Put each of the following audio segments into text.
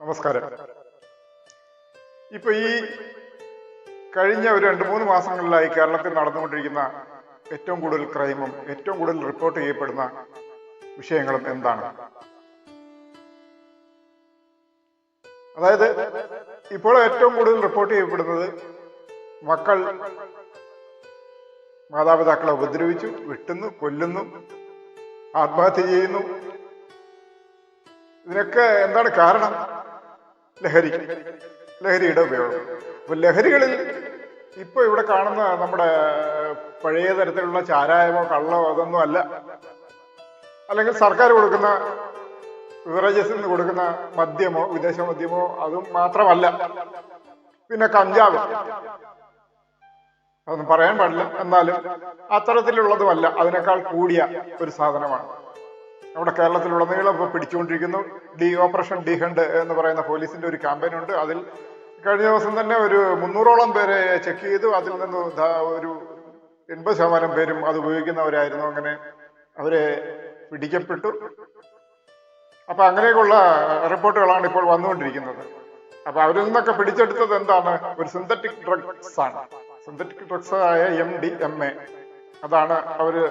നമസ്കാരം. ഇപ്പൊ ഈ കഴിഞ്ഞ ഒരു 2-3 മാസങ്ങളിലായി കേരളത്തിൽ നടന്നുകൊണ്ടിരിക്കുന്ന ഏറ്റവും കൂടുതൽ ക്രൈമും ഏറ്റവും കൂടുതൽ റിപ്പോർട്ട് ചെയ്യപ്പെടുന്ന വിഷയങ്ങളും എന്താണ്? അതായത് ഇപ്പോൾ ഏറ്റവും കൂടുതൽ റിപ്പോർട്ട് ചെയ്യപ്പെടുന്നത് മക്കൾ മാതാപിതാക്കളെ ഉപദ്രവിച്ചു, വെട്ടുന്നു, കൊല്ലുന്നു, ആത്മഹത്യ ചെയ്യുന്നു. ഇതിനൊക്കെ എന്താണ് കാരണം? ലഹരിയുടെ ഉപയോഗം. അപ്പൊ ലഹരികളിൽ ഇപ്പൊ ഇവിടെ കാണുന്ന നമ്മുടെ പഴയ തരത്തിലുള്ള ചാരായമോ കള്ളോ അതൊന്നും അല്ല. അല്ലെങ്കിൽ സർക്കാർ കൊടുക്കുന്ന ബിവറേജസിൽ നിന്ന് കൊടുക്കുന്ന മദ്യമോ വിദേശ മദ്യമോ അതും മാത്രമല്ല. പിന്നെ കഞ്ചാവ്, അതൊന്നും പറയാൻ പാടില്ല, എന്നാലും അത്തരത്തിലുള്ളതുമല്ല, അതിനേക്കാൾ കൂടിയ ഒരു സാധനമാണ്. നമ്മുടെ കേരളത്തിലുടനീളം ഇപ്പോൾ പിടിച്ചുകൊണ്ടിരിക്കുന്നു. ഓപ്പറേഷൻ ഡി ഹണ്ട് എന്ന് പറയുന്ന പോലീസിന്റെ ഒരു ക്യാമ്പയിൻ ഉണ്ട്. അതിൽ കഴിഞ്ഞ ദിവസം തന്നെ ഒരു 300ഓളം പേരെ ചെക്ക് ചെയ്തു. അതിൽ നിന്ന് ഒരു 80% പേരും അത് ഉപയോഗിക്കുന്നവരായിരുന്നു. അങ്ങനെ അവരെ പിടിക്കപ്പെട്ടു. അപ്പൊ അങ്ങനെയൊക്കെയുള്ള റിപ്പോർട്ടുകളാണ് ഇപ്പോൾ വന്നുകൊണ്ടിരിക്കുന്നത്. അപ്പൊ അവരിൽ നിന്നൊക്കെ പിടിച്ചെടുത്തത് എന്താണ്? ഒരു സിന്തറ്റിക് ഡ്രഗ്സ് ആണ്. സിന്തറ്റിക് ഡ്രഗ്സ് ആയ MDMA അതാണ് അവര്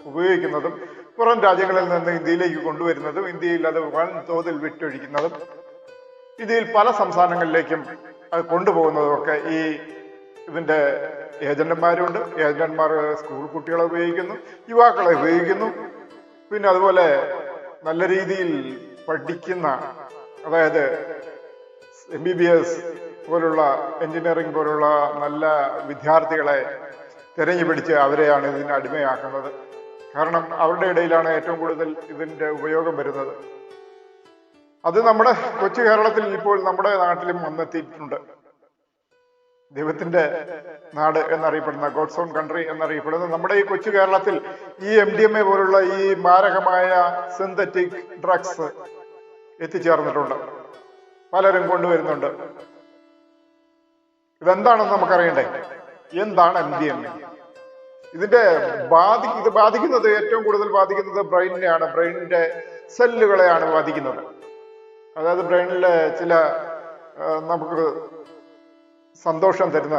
ഉപയോഗിക്കുന്നതും പുറം രാജ്യങ്ങളിൽ നിന്ന് ഇന്ത്യയിലേക്ക് കൊണ്ടുവരുന്നതും ഇന്ത്യയിൽ അത് വൻതോതിൽ വിറ്റൊഴിക്കുന്നതും ഇന്ത്യയിൽ പല സംസ്ഥാനങ്ങളിലേക്കും അത് കൊണ്ടുപോകുന്നതും ഒക്കെ ഈ ഇതിന്റെ ഏജന്റുമാരുണ്ട്. ഏജന്റുമാർ സ്കൂൾ കുട്ടികളെ ഉപയോഗിക്കുന്നു, യുവാക്കളെ ഉപയോഗിക്കുന്നു. പിന്നെ അതുപോലെ നല്ല രീതിയിൽ പഠിക്കുന്ന, അതായത് MBBS പോലുള്ള എഞ്ചിനീയറിംഗ് പോലുള്ള നല്ല വിദ്യാർത്ഥികളെ തിരഞ്ഞു പിടിച്ച് അവരെയാണ് ഇതിന് അടിമയാക്കുന്നത്. കാരണം അവരുടെ ഇടയിലാണ് ഏറ്റവും കൂടുതൽ ഇതിന്റെ ഉപയോഗം വരുന്നത്. അത് നമ്മുടെ കൊച്ചു കേരളത്തിൽ ഇപ്പോൾ നമ്മുടെ നാട്ടിലും വന്നെത്തിയിട്ടുണ്ട്. ദൈവത്തിന്റെ നാട് എന്നറിയപ്പെടുന്ന, ഗോഡ്സ് ഓൺ കൺട്രി എന്നറിയപ്പെടുന്ന നമ്മുടെ ഈ കൊച്ചു കേരളത്തിൽ ഈ MDMA പോലുള്ള ഈ മാരകമായ സിന്തറ്റിക് ഡ്രഗ്സ് എത്തിച്ചേർന്നിട്ടുണ്ട്. പലരും കൊണ്ടുവരുന്നുണ്ട്. ഇതെന്താണെന്ന് നമുക്കറിയണ്ടേ? എന്താണ് MDMA? ഇത് ബാധിക്കുന്നത്, ഏറ്റവും കൂടുതൽ ബാധിക്കുന്നത് ബ്രെയിനിനെയാണ്. ബ്രെയിനിന്റെ സെല്ലുകളെയാണ് ബാധിക്കുന്നത്. അതായത് ബ്രെയിനിലെ ചില നമുക്ക് സന്തോഷം തരുന്ന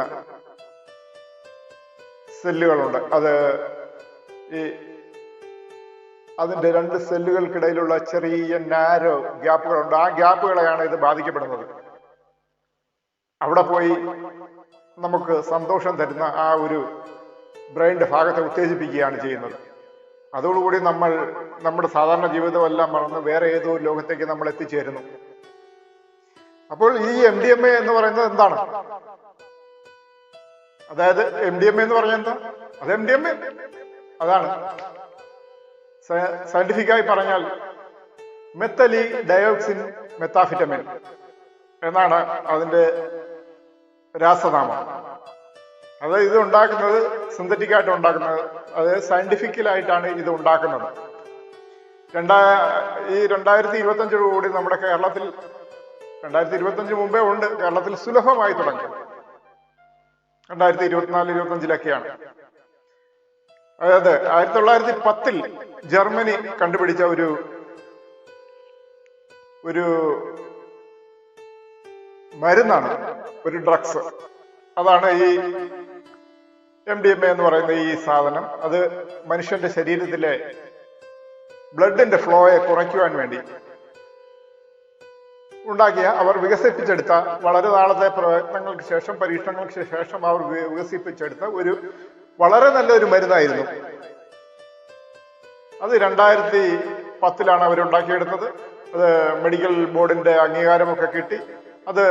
സെല്ലുകളുണ്ട്. അതിന്റെ 2 സെല്ലുകൾക്കിടയിലുള്ള ചെറിയ നാരോ ഗ്യാപ്പുകളുണ്ട്. ആ ഗ്യാപ്പുകളെയാണ് ഇത് ബാധിക്കപ്പെടുന്നത്. അവിടെ പോയി നമുക്ക് സന്തോഷം തരുന്ന ആ ഒരു ബ്രെയിനിന്റെ ഭാഗത്തെ ഉത്തേജിപ്പിക്കുകയാണ് ചെയ്യുന്നത്. അതോടുകൂടി നമ്മൾ നമ്മുടെ സാധാരണ ജീവിതമെല്ലാം മറന്ന് വേറെ ഏതോ ലോകത്തേക്ക് നമ്മൾ എത്തിച്ചേരുന്നു. അപ്പോൾ ഈ MDMA എന്ന് പറയുന്നത് എന്താണ്? അതായത് MDMA എന്ന് പറഞ്ഞാൽ എന്താ? അത് MDMA അതാണ്. സയന്റിഫിക്കായി പറഞ്ഞാൽ മെത്തലി ഡയോക്സിൻ മെത്താഫിറ്റമിൻ എന്നാണ് അതിന്റെ രാസനാമം. അത് ഇത് ഉണ്ടാക്കുന്നത് സിന്തറ്റിക് ആയിട്ട് ഉണ്ടാക്കുന്നത്, അതായത് സയന്റിഫിക്കലായിട്ടാണ് ഇത് ഉണ്ടാക്കുന്നത്. ഈ 2025 കൂടി നമ്മുടെ കേരളത്തിൽ, 2025 മുമ്പേ ഉണ്ട്, കേരളത്തിൽ സുലഭമായി തുടങ്ങി. 2024-25 അതായത് 1910 ജർമ്മനി കണ്ടുപിടിച്ച ഒരു മരുന്നാണ്, ഒരു ഡ്രഗ്സ്. അതാണ് ഈ MDMA എന്ന് പറയുന്ന ഈ സാധനം. അത് മനുഷ്യന്റെ ശരീരത്തിലെ ബ്ലഡിന്റെ ഫ്ലോയെ കുറയ്ക്കുവാൻ വേണ്ടി അവർ വികസിപ്പിച്ചെടുത്ത, വളരെ നാളത്തെ പ്രയത്നങ്ങൾക്ക് ശേഷം, പരീക്ഷണങ്ങൾക്ക് ശേഷം അവർ വികസിപ്പിച്ചെടുത്ത വളരെ നല്ലൊരു മരുന്നായിരുന്നു. അത് 2010 അവരുണ്ടാക്കിയെടുത്തത്. അത് മെഡിക്കൽ ബോർഡിന്റെ അംഗീകാരമൊക്കെ കിട്ടി. അത്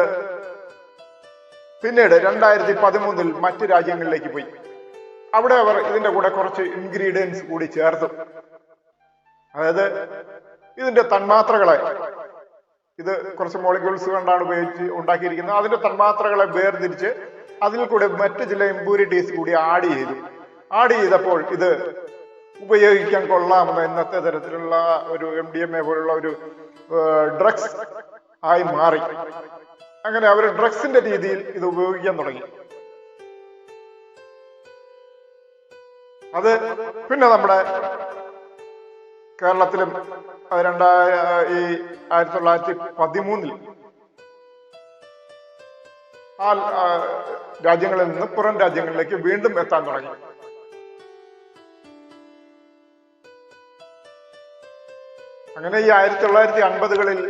പിന്നീട് 2013 മറ്റ് രാജ്യങ്ങളിലേക്ക് പോയി. അവിടെ അവർ ഇതിന്റെ കൂടെ കുറച്ച് ഇൻഗ്രീഡിയൻസ് കൂടി ചേർത്തു. അതായത് ഇതിന്റെ തന്മാത്രകളെ, ഇത് കുറച്ച് മോളിക്യൂൾസ് കൊണ്ടാണ് ഉപയോഗിച്ച് ഉണ്ടാക്കിയിരിക്കുന്നത്. അതിന്റെ തന്മാത്രകളെ വേർതിരിച്ച് അതിൽ കൂടെ മറ്റ് ചില ഇമ്പ്യൂരിറ്റീസ് കൂടി ആഡ് ചെയ്തപ്പോൾ ഇത് ഉപയോഗിക്കാൻ കൊള്ളാമെന്ന ഇന്നത്തെ തരത്തിലുള്ള ഒരു MDMA പോലുള്ള ഒരു ഡ്രഗ്സ് ആയി മാറി. അങ്ങനെ അവർ ഡ്രഗ്സിന്റെ രീതിയിൽ ഇത് ഉപയോഗിക്കാൻ തുടങ്ങി. അത് പിന്നെ നമ്മുടെ കേരളത്തിലും 1913 ആ രാജ്യങ്ങളിൽ നിന്ന് പുറം രാജ്യങ്ങളിലേക്ക് വീണ്ടും എത്താൻ തുടങ്ങി. അങ്ങനെ ഈ 1950-കളിൽ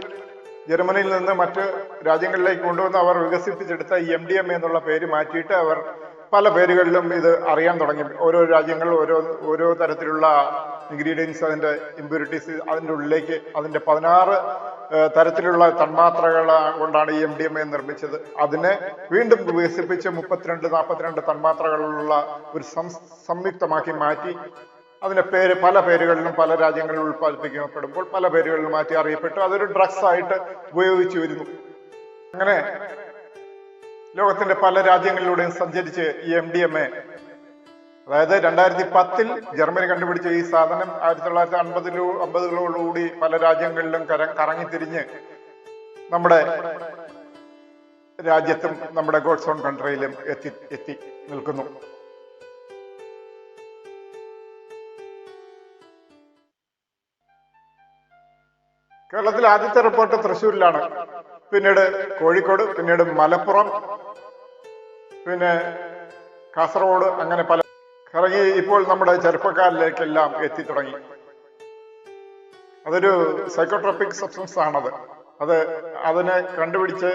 ജർമ്മനിയിൽ നിന്ന് മറ്റ് രാജ്യങ്ങളിലേക്ക് കൊണ്ടുവന്ന് അവർ വികസിപ്പിച്ചെടുത്ത ഈ MDMA എന്നുള്ള പേര് മാറ്റിയിട്ട് അവർ പല പേരുകളിലും ഇത് അറിയാൻ തുടങ്ങി. ഓരോ രാജ്യങ്ങൾ ഓരോ തരത്തിലുള്ള ഇൻഗ്രീഡിയൻസ്, അതിന്റെ ഇമ്പ്യൂരിറ്റീസ് അതിൻ്റെ ഉള്ളിലേക്ക്, അതിന്റെ 16 തരത്തിലുള്ള തന്മാത്രകൾ കൊണ്ടാണ് ഈ MDMA നിർമ്മിച്ചത്. അതിനെ വീണ്ടും വികസിപ്പിച്ച് 32-42 തന്മാത്രകളുള്ള ഒരു സംയുക്തമാക്കി മാറ്റി അതിന്റെ പല പേരുകളിലും പല രാജ്യങ്ങളിൽ ഉൽപ്പാദിപ്പിക്കപ്പെടുമ്പോൾ പല പേരുകളിലും മാറ്റി അറിയപ്പെട്ടു. അതൊരു ഡ്രഗ്സ് ആയിട്ട് ഉപയോഗിച്ചു വരുന്നു. അങ്ങനെ ലോകത്തിന്റെ പല രാജ്യങ്ങളിലൂടെയും സഞ്ചരിച്ച് ഈ MDMA, അതായത് 2010 ജർമ്മനി കണ്ടുപിടിച്ച ഈ സാധനം 1950-കളോടുകൂടി പല രാജ്യങ്ങളിലും കറങ്ങിത്തിരിഞ്ഞ് നമ്മുടെ രാജ്യത്തും നമ്മുടെ ഗോഡ്സ് ഓൺ കൺട്രിയിലും എത്തി നിൽക്കുന്നു. കേരളത്തിൽ ആദ്യത്തെ റിപ്പോർട്ട് തൃശ്ശൂരിലാണ്, പിന്നീട് കോഴിക്കോട്, പിന്നീട് മലപ്പുറം, പിന്നെ കാസർഗോഡ്, അങ്ങനെ പല കറങ്ങി ഇപ്പോൾ നമ്മുടെ ചെറുപ്പക്കാരിലേക്കെല്ലാം എത്തിത്തുടങ്ങി. അതൊരു സൈക്കോട്രോപിക് സബ്സ്റ്റൻസ് ആണത്. അതിനെ കണ്ടുപിടിച്ച്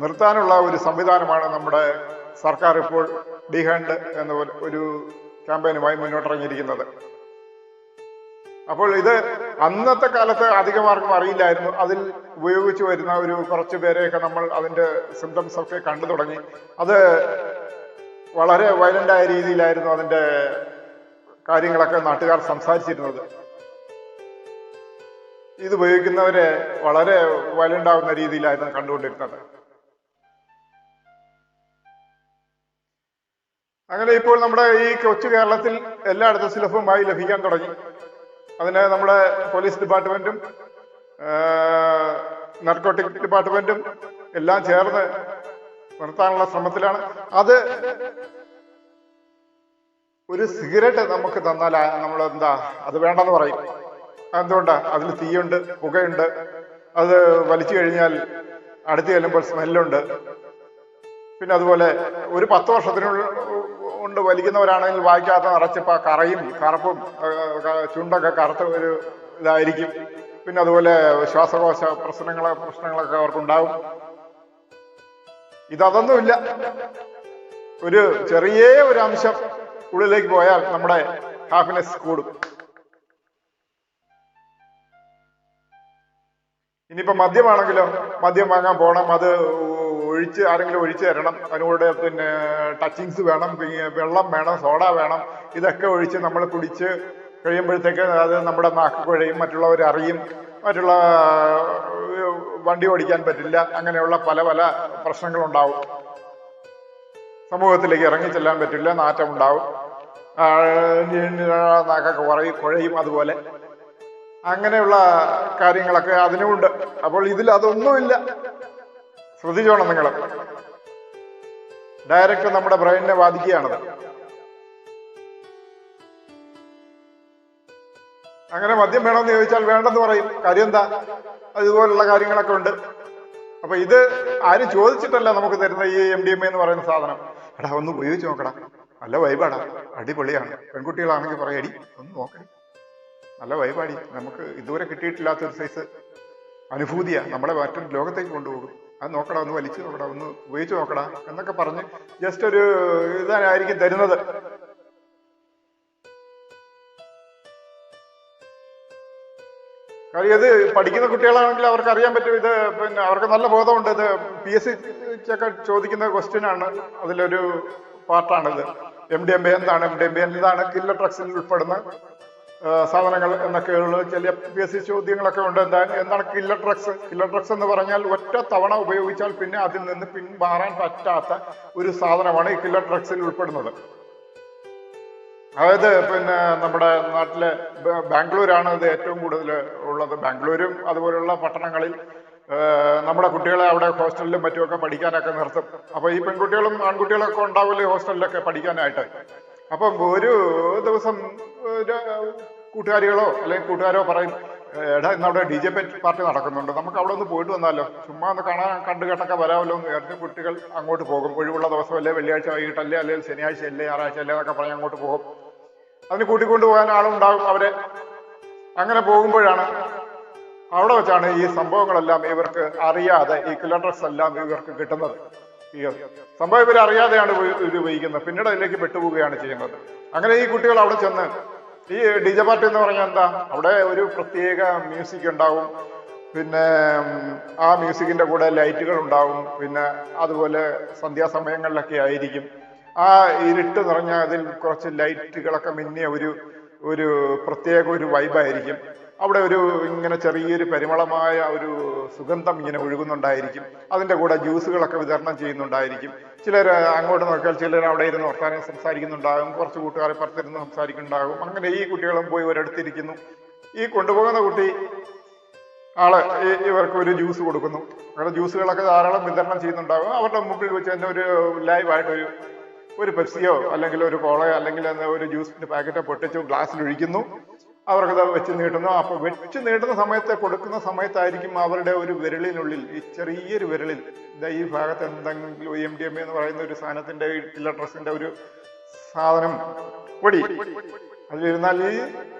നിർത്താനുള്ള ഒരു സംവിധാനമാണ് നമ്മുടെ സർക്കാർ ഇപ്പോൾ ഡിഹാൻഡ് എന്ന ഒരു ക്യാമ്പയിനുമായി മുന്നോട്ടിറങ്ങിയിരിക്കുന്നത്. അപ്പോൾ ഇത് അന്നത്തെ കാലത്ത് അധികമാർക്കും അറിയില്ലായിരുന്നു. അതിൽ ഉപയോഗിച്ചു വരുന്ന ഒരു കുറച്ചു പേരെയൊക്കെ നമ്മൾ അതിന്റെ സിംറ്റംസ് ഒക്കെ കണ്ടു തുടങ്ങി. അത് വളരെ വയലന്റായ രീതിയിലായിരുന്നു അതിന്റെ കാര്യങ്ങളൊക്കെ നാട്ടുകാർ സംസാരിച്ചിരുന്നത്. ഇത് ഉപയോഗിക്കുന്നവരെ വളരെ വയലന്റ് ആവുന്ന രീതിയിലായിരുന്നു കണ്ടുകൊണ്ടിരുന്നത്. അങ്ങനെ ഇപ്പോൾ നമ്മുടെ ഈ കൊച്ചു കേരളത്തിൽ എല്ലായിടത്തും സുലഭമായി ലഭിക്കാൻ തുടങ്ങി. അതിന് നമ്മുടെ പോലീസ് ഡിപ്പാർട്ട്മെന്റും നാർക്കോട്ടിക് ഡിപ്പാർട്ട്മെന്റും എല്ലാം ചേർന്ന് നിർത്താനുള്ള ശ്രമത്തിലാണ്. അത് ഒരു സിഗരറ്റ് നമുക്ക് തന്നാൽ നമ്മൾ അത് വേണ്ടെന്ന് പറയും. എന്തുകൊണ്ടാ? അതിൽ തീയുണ്ട്, പുകയുണ്ട്, അത് വലിച്ചു കഴിഞ്ഞാൽ അടുത്ത് ചെല്ലുമ്പോൾ സ്മെല്ലുണ്ട്. പിന്നെ അതുപോലെ ഒരു 10 വർഷത്തിനുള്ളിൽ കൊണ്ട് വലിക്കുന്നവരാണെങ്കിൽ വായിക്കാത്ത നിറച്ചിപ്പോ കറുപ്പും ചുണ്ടൊക്കെ കറുത്ത ഒരു ഇതായിരിക്കും. പിന്നെ അതുപോലെ ശ്വാസകോശ പ്രശ്നങ്ങളൊക്കെ അവർക്കുണ്ടാവും. ഇതൊന്നുമില്ല. ഒരു ചെറിയ ഒരു അംശം ഉള്ളിലേക്ക് പോയാൽ നമ്മുടെ ഹാപ്പിനെസ് കൂടും. ഇനിയിപ്പോ മദ്യമാണെങ്കിലോ, മദ്യം വാങ്ങാൻ പോകണം, അത് ആരെങ്കിലും ഒഴിച്ചു തരണം, അതിനോട് പിന്നെ ടച്ചിങ്സ് വേണം, വെള്ളം വേണം, സോഡ വേണം. ഇതൊക്കെ ഒഴിച്ച് നമ്മൾ കുടിച്ച് കഴിയുമ്പോഴത്തേക്ക് അത് നമ്മുടെ നാക്ക് കുഴയും, മറ്റുള്ളവർ അറിയും, മറ്റുള്ള വണ്ടി ഓടിക്കാൻ പറ്റില്ല. അങ്ങനെയുള്ള പല പല പ്രശ്നങ്ങളുണ്ടാവും. സമൂഹത്തിലേക്ക് ഇറങ്ങി ചെല്ലാൻ പറ്റില്ല, നാറ്റം ഉണ്ടാവും, നാക്കൊക്കെ കുഴയും. അതുപോലെ അങ്ങനെയുള്ള കാര്യങ്ങളൊക്കെ അതിനുമുണ്ട്. അപ്പോൾ ഇതിൽ അതൊന്നുമില്ല. ശ്രദ്ധിച്ചോണം നിങ്ങൾ. ഡയറക്റ്റ് നമ്മുടെ ബ്രെയിനിനെ ബാധിക്കുകയാണത്. അങ്ങനെ മദ്യം വേണമെന്ന് ചോദിച്ചാൽ വേണ്ടെന്ന് പറയും. കാര്യം എന്താ? അതുപോലുള്ള കാര്യങ്ങളൊക്കെ ഉണ്ട്. അപ്പൊ ഇത് ആരും ചോദിച്ചിട്ടല്ല നമുക്ക് തരുന്ന ഈ MDMA എന്ന് പറയുന്ന സാധനം. എടാ ഒന്ന് ഉപയോഗിച്ച് നോക്കടാ, നല്ല വൈബാടാ, അടിപൊളിയാണ്. പെൺകുട്ടികളാണെങ്കിൽ പറയടി ഒന്ന് നോക്കടി, നല്ല വൈബാടി, നമുക്ക് ഇതുവരെ കിട്ടിയിട്ടില്ലാത്തൊരു സൈസ് അനുഭൂതിയാ, നമ്മളെ മറ്റൊരു ലോകത്തേക്ക് കൊണ്ടുപോകും, അത് നോക്കടാ, ഒന്ന് വലിച്ചു നോക്കടാ, ഒന്ന് ഉപയോഗിച്ച് നോക്കടാ എന്നൊക്കെ പറഞ്ഞ് ജസ്റ്റ് ഒരു ഇതായിരിക്കും തരുന്നത്. കാര്യം ഇത് പഠിക്കുന്ന കുട്ടികളാണെങ്കിൽ അവർക്ക് അറിയാൻ പറ്റും. ഇത് പിന്നെ അവർക്ക് നല്ല ബോധമുണ്ട്. ഇത് PSCക്കൊക്കെ ചോദിക്കുന്ന ക്വസ്റ്റ്യൻ ആണ്, അതിലൊരു പാർട്ടാണിത്. MDMA എന്താണ്, MDMA എന്താണ്, കില്ലർ ഡ്രഗ്സിൽ ഉൾപ്പെടുന്ന സാധനങ്ങൾ എന്നൊക്കെയുള്ള ചില PSC ചോദ്യങ്ങളൊക്കെ ഉണ്ട്. എന്താണ് കില്ലർ ഡ്രഗ്സ്? കില്ലർ ഡ്രഗ്സ് എന്ന് പറഞ്ഞാൽ ഒറ്റ തവണ ഉപയോഗിച്ചാൽ പിന്നെ അതിൽ നിന്ന് പിന്മാറാൻ പറ്റാത്ത ഒരു സാധനമാണ് ഈ കില്ലർ ഡ്രഗ്സിൽ ഉൾപ്പെടുന്നത്. അതായത് പിന്നെ നമ്മുടെ നാട്ടിലെ ബാംഗ്ലൂരാണ് ഇത് ഏറ്റവും കൂടുതൽ ഉള്ളത്. ബാംഗ്ലൂരും അതുപോലുള്ള പട്ടണങ്ങളിൽ നമ്മുടെ കുട്ടികളെ അവിടെ ഹോസ്റ്റലിലും മറ്റുമൊക്കെ പഠിക്കാനൊക്കെ നിർത്തും. അപ്പൊ ഈ പെൺകുട്ടികളും ആൺകുട്ടികളൊക്കെ ഉണ്ടാവില്ലേ ഹോസ്റ്റലിലൊക്കെ പഠിക്കാനായിട്ട്. അപ്പം ഒരു ദിവസം കൂട്ടുകാരികളോ അല്ലെങ്കിൽ കൂട്ടുകാരോ പറയും, എടാ ഇന്ന് അവിടെ DJ പാർട്ടി നടക്കുന്നുണ്ട്, നമുക്ക് അവിടെ ഒന്ന് പോയിട്ട് വന്നാലോ, ചുമ്മാ ഒന്ന് കണ്ടു കേട്ടൊക്കെ വരാമല്ലോ എന്ന് വിചാരിച്ച് കുട്ടികൾ അങ്ങോട്ട് പോകും. ഒഴിവുള്ള ദിവസമല്ലേ, വെള്ളിയാഴ്ച വൈകിട്ടല്ലേ, അല്ലെങ്കിൽ ശനിയാഴ്ച അല്ലേ, ഞായറാഴ്ച അല്ലേ എന്നൊക്കെ പറഞ്ഞ് അങ്ങോട്ട് പോകും. അതിന് കൂട്ടിക്കൊണ്ടു പോകാൻ ആളുണ്ടാകും അവരെ. അങ്ങനെ പോകുമ്പോഴാണ് അവിടെ വെച്ചാണ് ഈ സംഭവങ്ങളെല്ലാം ഇവർക്ക് അറിയാതെ, ഈ കില്ലർ ഡ്രഗ്സ് എല്ലാം ഇവർക്ക് കിട്ടുന്നത്. ഈ സംഭവം ഇവർ അറിയാതെയാണ് ഇവർ ഉപയോഗിക്കുന്നത്, പിന്നീട് അതിലേക്ക് പെട്ടുപോവുകയാണ് ചെയ്യുന്നത്. അങ്ങനെ ഈ കുട്ടികൾ അവിടെ ചെന്ന്, ഈ DJ പാർട്ടി എന്ന് പറഞ്ഞാൽ എന്താ, അവിടെ ഒരു പ്രത്യേക മ്യൂസിക് ഉണ്ടാവും, പിന്നെ ആ മ്യൂസിക്കിന്റെ കൂടെ ലൈറ്റുകൾ ഉണ്ടാവും, പിന്നെ അതുപോലെ സന്ധ്യാസമയങ്ങളിലൊക്കെ ആയിരിക്കും ആ ഇരുട്ട് നിറഞ്ഞ അതിൽ കുറച്ച് ലൈറ്റുകളൊക്കെ മിന്നിയ ഒരു പ്രത്യേക ഒരു വൈബായിരിക്കും. അവിടെ ഇങ്ങനെ ചെറിയൊരു പരിമളമായ ഒരു സുഗന്ധം ഇങ്ങനെ ഒഴുകുന്നുണ്ടായിരിക്കും. അതിൻ്റെ കൂടെ ജ്യൂസുകളൊക്കെ വിതരണം ചെയ്യുന്നുണ്ടായിരിക്കും. ചിലർ അങ്ങോട്ട് നോക്കിയാൽ ചിലർ അവിടെ ഇരുന്ന് വർത്താനം സംസാരിക്കുന്നുണ്ടാകും, കുറച്ച് കൂട്ടുകാരെ പുറത്തിരുന്ന് സംസാരിക്കുന്നുണ്ടാകും. അങ്ങനെ ഈ കുട്ടികളും പോയി ഒരിടത്തിരിക്കുന്നു. ഈ കൊണ്ടുപോകുന്ന കുട്ടി ഇവർക്ക് ഒരു ജ്യൂസ് കൊടുക്കുന്നു. അങ്ങനെ ജ്യൂസുകളൊക്കെ ധാരാളം വിതരണം ചെയ്യുന്നുണ്ടാകും. അവരുടെ മുമ്പിൽ വെച്ച് തന്നെ ഒരു ലൈവായിട്ട് ഒരു പെപ്സിയോ അല്ലെങ്കിൽ ഒരു കോളയോ അല്ലെങ്കിൽ ഒരു ജ്യൂസിന്റെ പാക്കറ്റോ പൊട്ടിച്ച് ഗ്ലാസ്സിൽ ഒഴിക്കുന്നു. അവർക്കത് വെച്ച് നീട്ടുന്നു. അപ്പൊ വെച്ച് നീട്ടുന്ന സമയത്ത്, കൊടുക്കുന്ന സമയത്തായിരിക്കും അവരുടെ ഒരു വിരലിനുള്ളിൽ, ഈ ചെറിയൊരു വിരലിൽ ഈ ഭാഗത്ത് എന്തെങ്കിലും MDMA എന്ന് പറയുന്ന ഒരു സാധനത്തിന്റെ, കില്ലർ ഡ്രഗ്സിന്റെ ഒരു സാധനം പൊടി അതിലിരുന്നാൽ, ഈ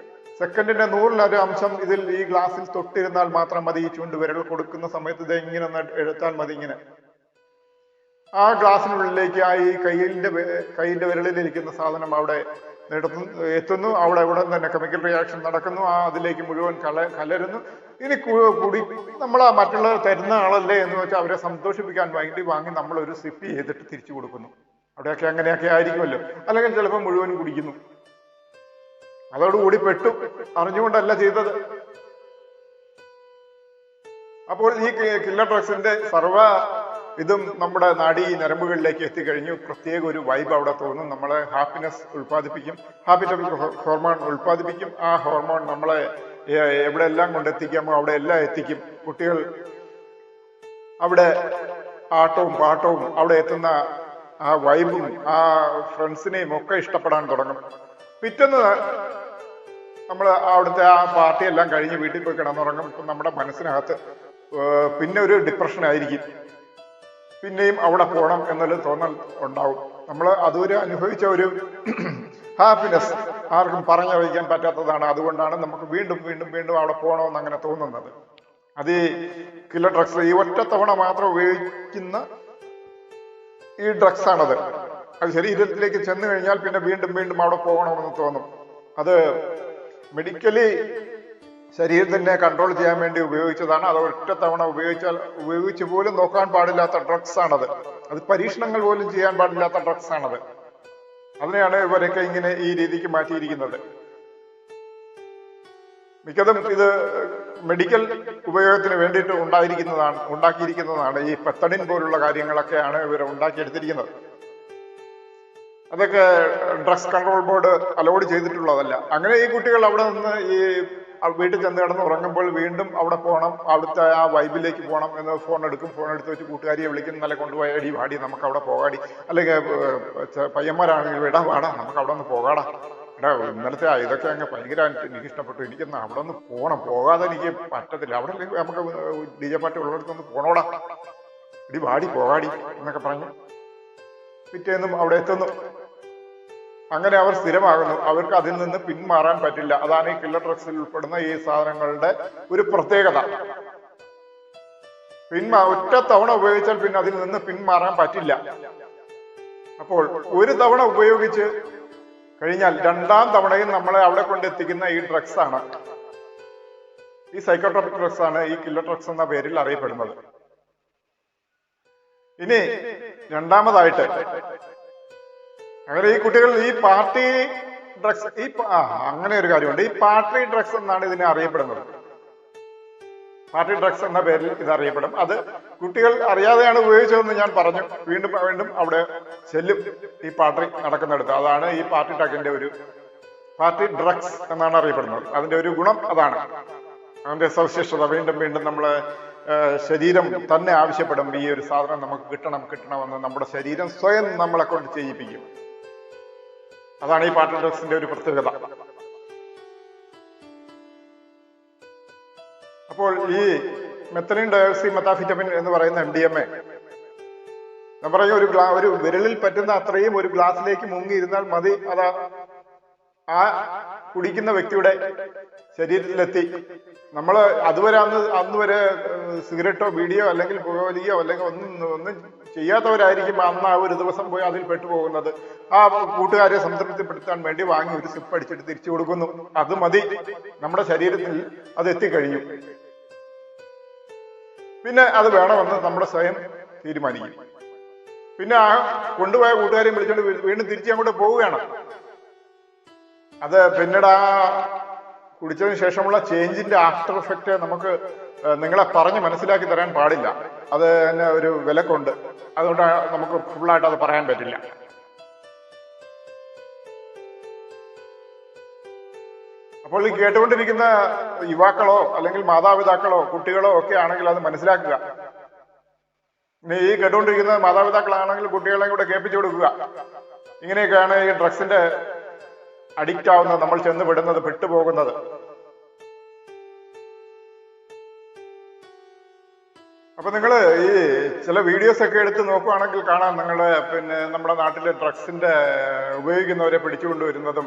സെക്കൻഡിന്റെ 100ൽ1 അംശം ഇതിൽ ഈ ഗ്ലാസ്സിൽ തൊട്ടിരുന്നാൽ മാത്രം മതി. ഈ ചൂണ്ട് വിരൽ കൊടുക്കുന്ന സമയത്ത് ഇത് ഇങ്ങനെ ഒന്ന് എടുത്താൽ മതി. ഇങ്ങനെ ആ ഗ്ലാസ്സിനുള്ളിലേക്ക് ഈ കയ്യിന്റെ വിരലിലിരിക്കുന്ന സാധനം അവിടെ എത്തുന്നു. അവിടെ തന്നെ കെമിക്കൽ റിയാക്ഷൻ നടക്കുന്നു. അതിലേക്ക് മുഴുവൻ കലരുന്നു. ഇനി കൂടി നമ്മൾ മറ്റുള്ളവർ തരുന്ന ആളല്ലേ എന്ന് വെച്ചാൽ അവരെ സന്തോഷിപ്പിക്കാൻ വേണ്ടി വാങ്ങി നമ്മൾ ഒരു സിപ്പ് ചെയ്തിട്ട് തിരിച്ചു കൊടുക്കുന്നു. അവിടെയൊക്കെ അങ്ങനെയൊക്കെ ആയിരിക്കുമല്ലോ. അല്ലെങ്കിൽ ചിലപ്പോൾ മുഴുവൻ കുടിക്കുന്നു. അതോടുകൂടി പെട്ടു, അറിഞ്ഞുകൊണ്ടല്ല ചെയ്തത്. അപ്പോൾ ഈ കില്ലർ ഡ്രഗ്സിന്റെ ഇതും നമ്മുടെ നാഡീ ഞരമ്പുകളിലേക്ക് എത്തിക്കഴിഞ്ഞു. പ്രത്യേക ഒരു വൈബ് അവിടെ തോന്നും. നമ്മളെ ഹാപ്പിനെസ് ഉൽപ്പാദിപ്പിക്കും, ഹോർമോൺ ഉൽപ്പാദിപ്പിക്കും. ആ ഹോർമോൺ നമ്മളെ എവിടെയെല്ലാം കൊണ്ടെത്തിക്കാമോ അവിടെ എല്ലാം എത്തിക്കും. കുട്ടികൾ അവിടെ ആട്ടവും പാട്ടവും, അവിടെ എത്തുന്ന ആ വൈബും ആ ഫ്രണ്ട്സിനെയും ഒക്കെ ഇഷ്ടപ്പെടാൻ തുടങ്ങും. പിറ്റേന്ന് നമ്മൾ അവിടുത്തെ ആ പാർട്ടി എല്ലാം കഴിഞ്ഞ് വീട്ടിൽ പോയി കിടന്നുറങ്ങും. ഇപ്പം നമ്മുടെ മനസ്സിനകത്ത് പിന്നെ ഒരു ഡിപ്രഷൻ ആയിരിക്കും. പിന്നെയും അവിടെ പോകണം എന്നൊരു തോന്നൽ ഉണ്ടാവും. നമ്മൾ അതുവരെ അനുഭവിച്ച ഒരു ഹാപ്പിനെസ് ആർക്കും പറഞ്ഞറിയിക്കാൻ പറ്റാത്തതാണ്. അതുകൊണ്ടാണ് നമുക്ക് വീണ്ടും വീണ്ടും വീണ്ടും അവിടെ പോകണമെന്ന് അങ്ങനെ തോന്നുന്നത്. അത് ഈ കില്ലർ ഡ്രഗ്സ്, ഈ ഒറ്റത്തവണ മാത്രം ഉപയോഗിക്കുന്ന ഈ ഡ്രഗ്സ് ആണത്. അത് ശരീരത്തിലേക്ക് ചെന്ന് കഴിഞ്ഞാൽ പിന്നെ വീണ്ടും വീണ്ടും അവിടെ പോകണമെന്ന് തോന്നും. അത് മെഡിക്കലി ശരീരത്തിനെ കൺട്രോൾ ചെയ്യാൻ വേണ്ടി ഉപയോഗിച്ചതാണ്. അത് ഒറ്റത്തവണ ഉപയോഗിച്ച് പോലും നോക്കാൻ പാടില്ലാത്ത ഡ്രഗ്സ് ആണത്. അത് പരീക്ഷണങ്ങൾ പോലും ചെയ്യാൻ പാടില്ലാത്ത ഡ്രഗ്സ് ആണത്. അതിനെയാണ് ഇവരൊക്കെ ഇങ്ങനെ ഈ രീതിക്ക് മാറ്റിയിരിക്കുന്നത്. മിക്കതും ഇത് മെഡിക്കൽ ഉപയോഗത്തിന് വേണ്ടിയിട്ട് ഉണ്ടാക്കിയിരിക്കുന്നതാണ്. ഈ പെത്തഡിൻ പോലുള്ള കാര്യങ്ങളൊക്കെയാണ് ഇവർ ഉണ്ടാക്കിയെടുത്തിരിക്കുന്നത്. അതൊക്കെ ഡ്രഗ്സ് കൺട്രോൾ ബോർഡ് അലോഡ് ചെയ്തിട്ടുള്ളതല്ല. അങ്ങനെ ഈ കുട്ടികൾ അവിടെ നിന്ന് ഈ വീട്ടിൽ ചെന്ന് കിടന്ന് ഉറങ്ങുമ്പോൾ വീണ്ടും അവിടെ പോകണം, അവിടുത്തെ ആ വൈബിലേക്ക് പോകണം എന്ന് ഫോൺ എടുത്ത് വെച്ച് കൂട്ടുകാരിയെ വിളിക്കും. നല്ല കൊണ്ടുപോയി അടി വാടി, നമുക്ക് അവിടെ പോകാടി. അല്ലെങ്കിൽ പയ്യന്മാരാണെങ്കിൽ ഇടാ വാടാ, നമുക്ക് അവിടെ ഒന്ന് പോകാടാ. എടാ ഇന്നലത്തെ ഇതൊക്കെ അങ്ങ് ഭയങ്കര എനിക്ക് ഇഷ്ടപ്പെട്ടു, എനിക്കൊന്ന് അവിടെ ഒന്ന് പോകണം, പോകാതെ എനിക്ക് പറ്റത്തില്ല. അവിടെ നമുക്ക് DJ പാർട്ടി ഉള്ളിടത്തൊന്ന് പോണോടാ, ഇടി വാടി പോകാടി എന്നൊക്കെ പറഞ്ഞു പിറ്റേന്നും അവിടെ എത്തുന്നു. അങ്ങനെ അവർ സ്ഥിരമാകുന്നു. അവർക്ക് അതിൽ നിന്ന് പിന്മാറാൻ പറ്റില്ല. അതാണ് ഈ കില്ലർ ഡ്രഗ്സിൽ ഉൾപ്പെടുന്ന ഈ സാധനങ്ങളുടെ ഒരു പ്രത്യേകത. ഒറ്റ തവണ ഉപയോഗിച്ചാൽ പിന്നെ അതിൽ നിന്ന് പിന്മാറാൻ പറ്റില്ല. അപ്പോൾ ഒരു തവണ ഉപയോഗിച്ച് കഴിഞ്ഞാൽ രണ്ടാം തവണയും നമ്മളെ അവിടെ കൊണ്ടെത്തിക്കുന്ന ഈ ഡ്രഗ്സ് ആണ്, ഈ സൈക്കോട്രോപിക് ഡ്രഗ്സ് ആണ് ഈ കില്ലർ ഡ്രഗ്സ് എന്ന പേരിൽ അറിയപ്പെടുന്നത്. ഇനി രണ്ടാമതായിട്ട്, അങ്ങനെ ഈ കുട്ടികൾ ഈ പാർട്ടി ഡ്രഗ്സ്, അങ്ങനെ ഒരു കാര്യമുണ്ട്. ഈ പാർട്ടി ഡ്രഗ്സ് എന്നാണ് ഇതിനെ അറിയപ്പെടുന്നത്. പാർട്ടി ഡ്രഗ്സ് എന്ന പേരിൽ ഇത് അറിയപ്പെടും. അത് കുട്ടികൾ അറിയാതെയാണ് ഉപയോഗിച്ചതെന്ന് ഞാൻ പറഞ്ഞു. വീണ്ടും വീണ്ടും അവിടെ ചെല്ലും ഈ പാർട്ടി നടക്കുന്നിടത്ത്. അതാണ് ഈ പാർട്ടി പാർട്ടി ഡ്രഗ്സ് എന്നാണ് അറിയപ്പെടുന്നത്. അതിന്റെ ഒരു ഗുണം അതാണ്, അതിന്റെ സവിശേഷത. വീണ്ടും വീണ്ടും നമ്മളെ ശരീരം തന്നെ ആവശ്യപ്പെടും ഈ ഒരു സാധനം നമുക്ക് കിട്ടണമെന്ന്. നമ്മുടെ ശരീരം സ്വയം നമ്മളെ കൊണ്ട് ചെയ്യിപ്പിക്കും. അതാണ് ഈ പാർട്ടി ഡ്രഗ്സിന്റെ ഒരു പ്രത്യേകത. അപ്പോൾ ഈ മെത്തലിൻ ഡയോക്സി മെത്താഫിറ്റമിൻ എന്ന് പറയുന്ന MDMA ഞാൻ പറയും ഒരു വിരലിൽ പറ്റുന്ന അത്രയും ഒരു ഗ്ലാസ്സിലേക്ക് മുങ്ങിയിരുന്നാൽ മതി, അത് ആ കുടിക്കുന്ന വ്യക്തിയുടെ ശരീരത്തിലെത്തി. നമ്മൾ അതുവരെ അന്ന് വരെ സിഗരറ്റോ ബീഡിയോ അല്ലെങ്കിൽ പുകവലിയോ അല്ലെങ്കിൽ ഒന്നും ചെയ്യാത്തവരായിരിക്കും അന്ന് ആ ഒരു ദിവസം പോയി അതിൽ പെട്ടുപോകുന്നത്. ആ കൂട്ടുകാരെ സംതൃപ്തിപ്പെടുത്താൻ വേണ്ടി വാങ്ങി ഒരു സിപ്പ് അടിച്ചിട്ട് തിരിച്ചു കൊടുക്കുന്നു. അത് മതി, നമ്മുടെ ശരീരത്തിൽ അത് എത്തിക്കഴിഞ്ഞു. പിന്നെ അത് വേണമെന്ന് നമ്മുടെ സ്വയം തീരുമാനിക്കും. പിന്നെ ആ കൊണ്ടുപോയ കൂട്ടുകാരെയും വിളിച്ചുകൊണ്ട് വീണ്ടും തിരിച്ച് അങ്ങോട്ട് പോവുകയാണ്. അത് പിന്നീട് ആ കുടിച്ചതിന് ശേഷമുള്ള ചേഞ്ചിന്റെ ആഫ്റ്റർ എഫക്റ്റ് നമുക്ക് നിങ്ങളെ പറഞ്ഞ് മനസ്സിലാക്കി തരാൻ പാടില്ല. അത് തന്നെ ഒരു വിലക്കുണ്ട്. അതുകൊണ്ട് നമുക്ക് ഫുള്ളായിട്ട് അത് പറയാൻ പറ്റില്ല. അപ്പോൾ ഈ കേട്ടുകൊണ്ടിരിക്കുന്ന യുവാക്കളോ അല്ലെങ്കിൽ മാതാപിതാക്കളോ കുട്ടികളോ ഒക്കെ ആണെങ്കിൽ അത് മനസ്സിലാക്കുക. ഇനി ഈ കേട്ടുകൊണ്ടിരിക്കുന്ന മാതാപിതാക്കളാണെങ്കിൽ കുട്ടികളെയും കൂടെ കേൾപ്പിച്ചു കൊടുക്കുക. ഇങ്ങനെയൊക്കെയാണ് ഈ ഡ്രഗ്സിന്റെ അഡിക്റ്റ് ആവുന്നത്, നമ്മൾ ചെന്ന് പെടുന്നത്, പെട്ടുപോകുന്നത്. അപ്പൊ നിങ്ങൾ ഈ ചില വീഡിയോസ് ഒക്കെ എടുത്ത് നോക്കുകയാണെങ്കിൽ കാണാം, നിങ്ങളുടെ നമ്മുടെ നാട്ടിലെ ഡ്രഗ്സിന്റെ ഉപയോഗിക്കുന്നവരെ പിടിച്ചുകൊണ്ടുവരുന്നതും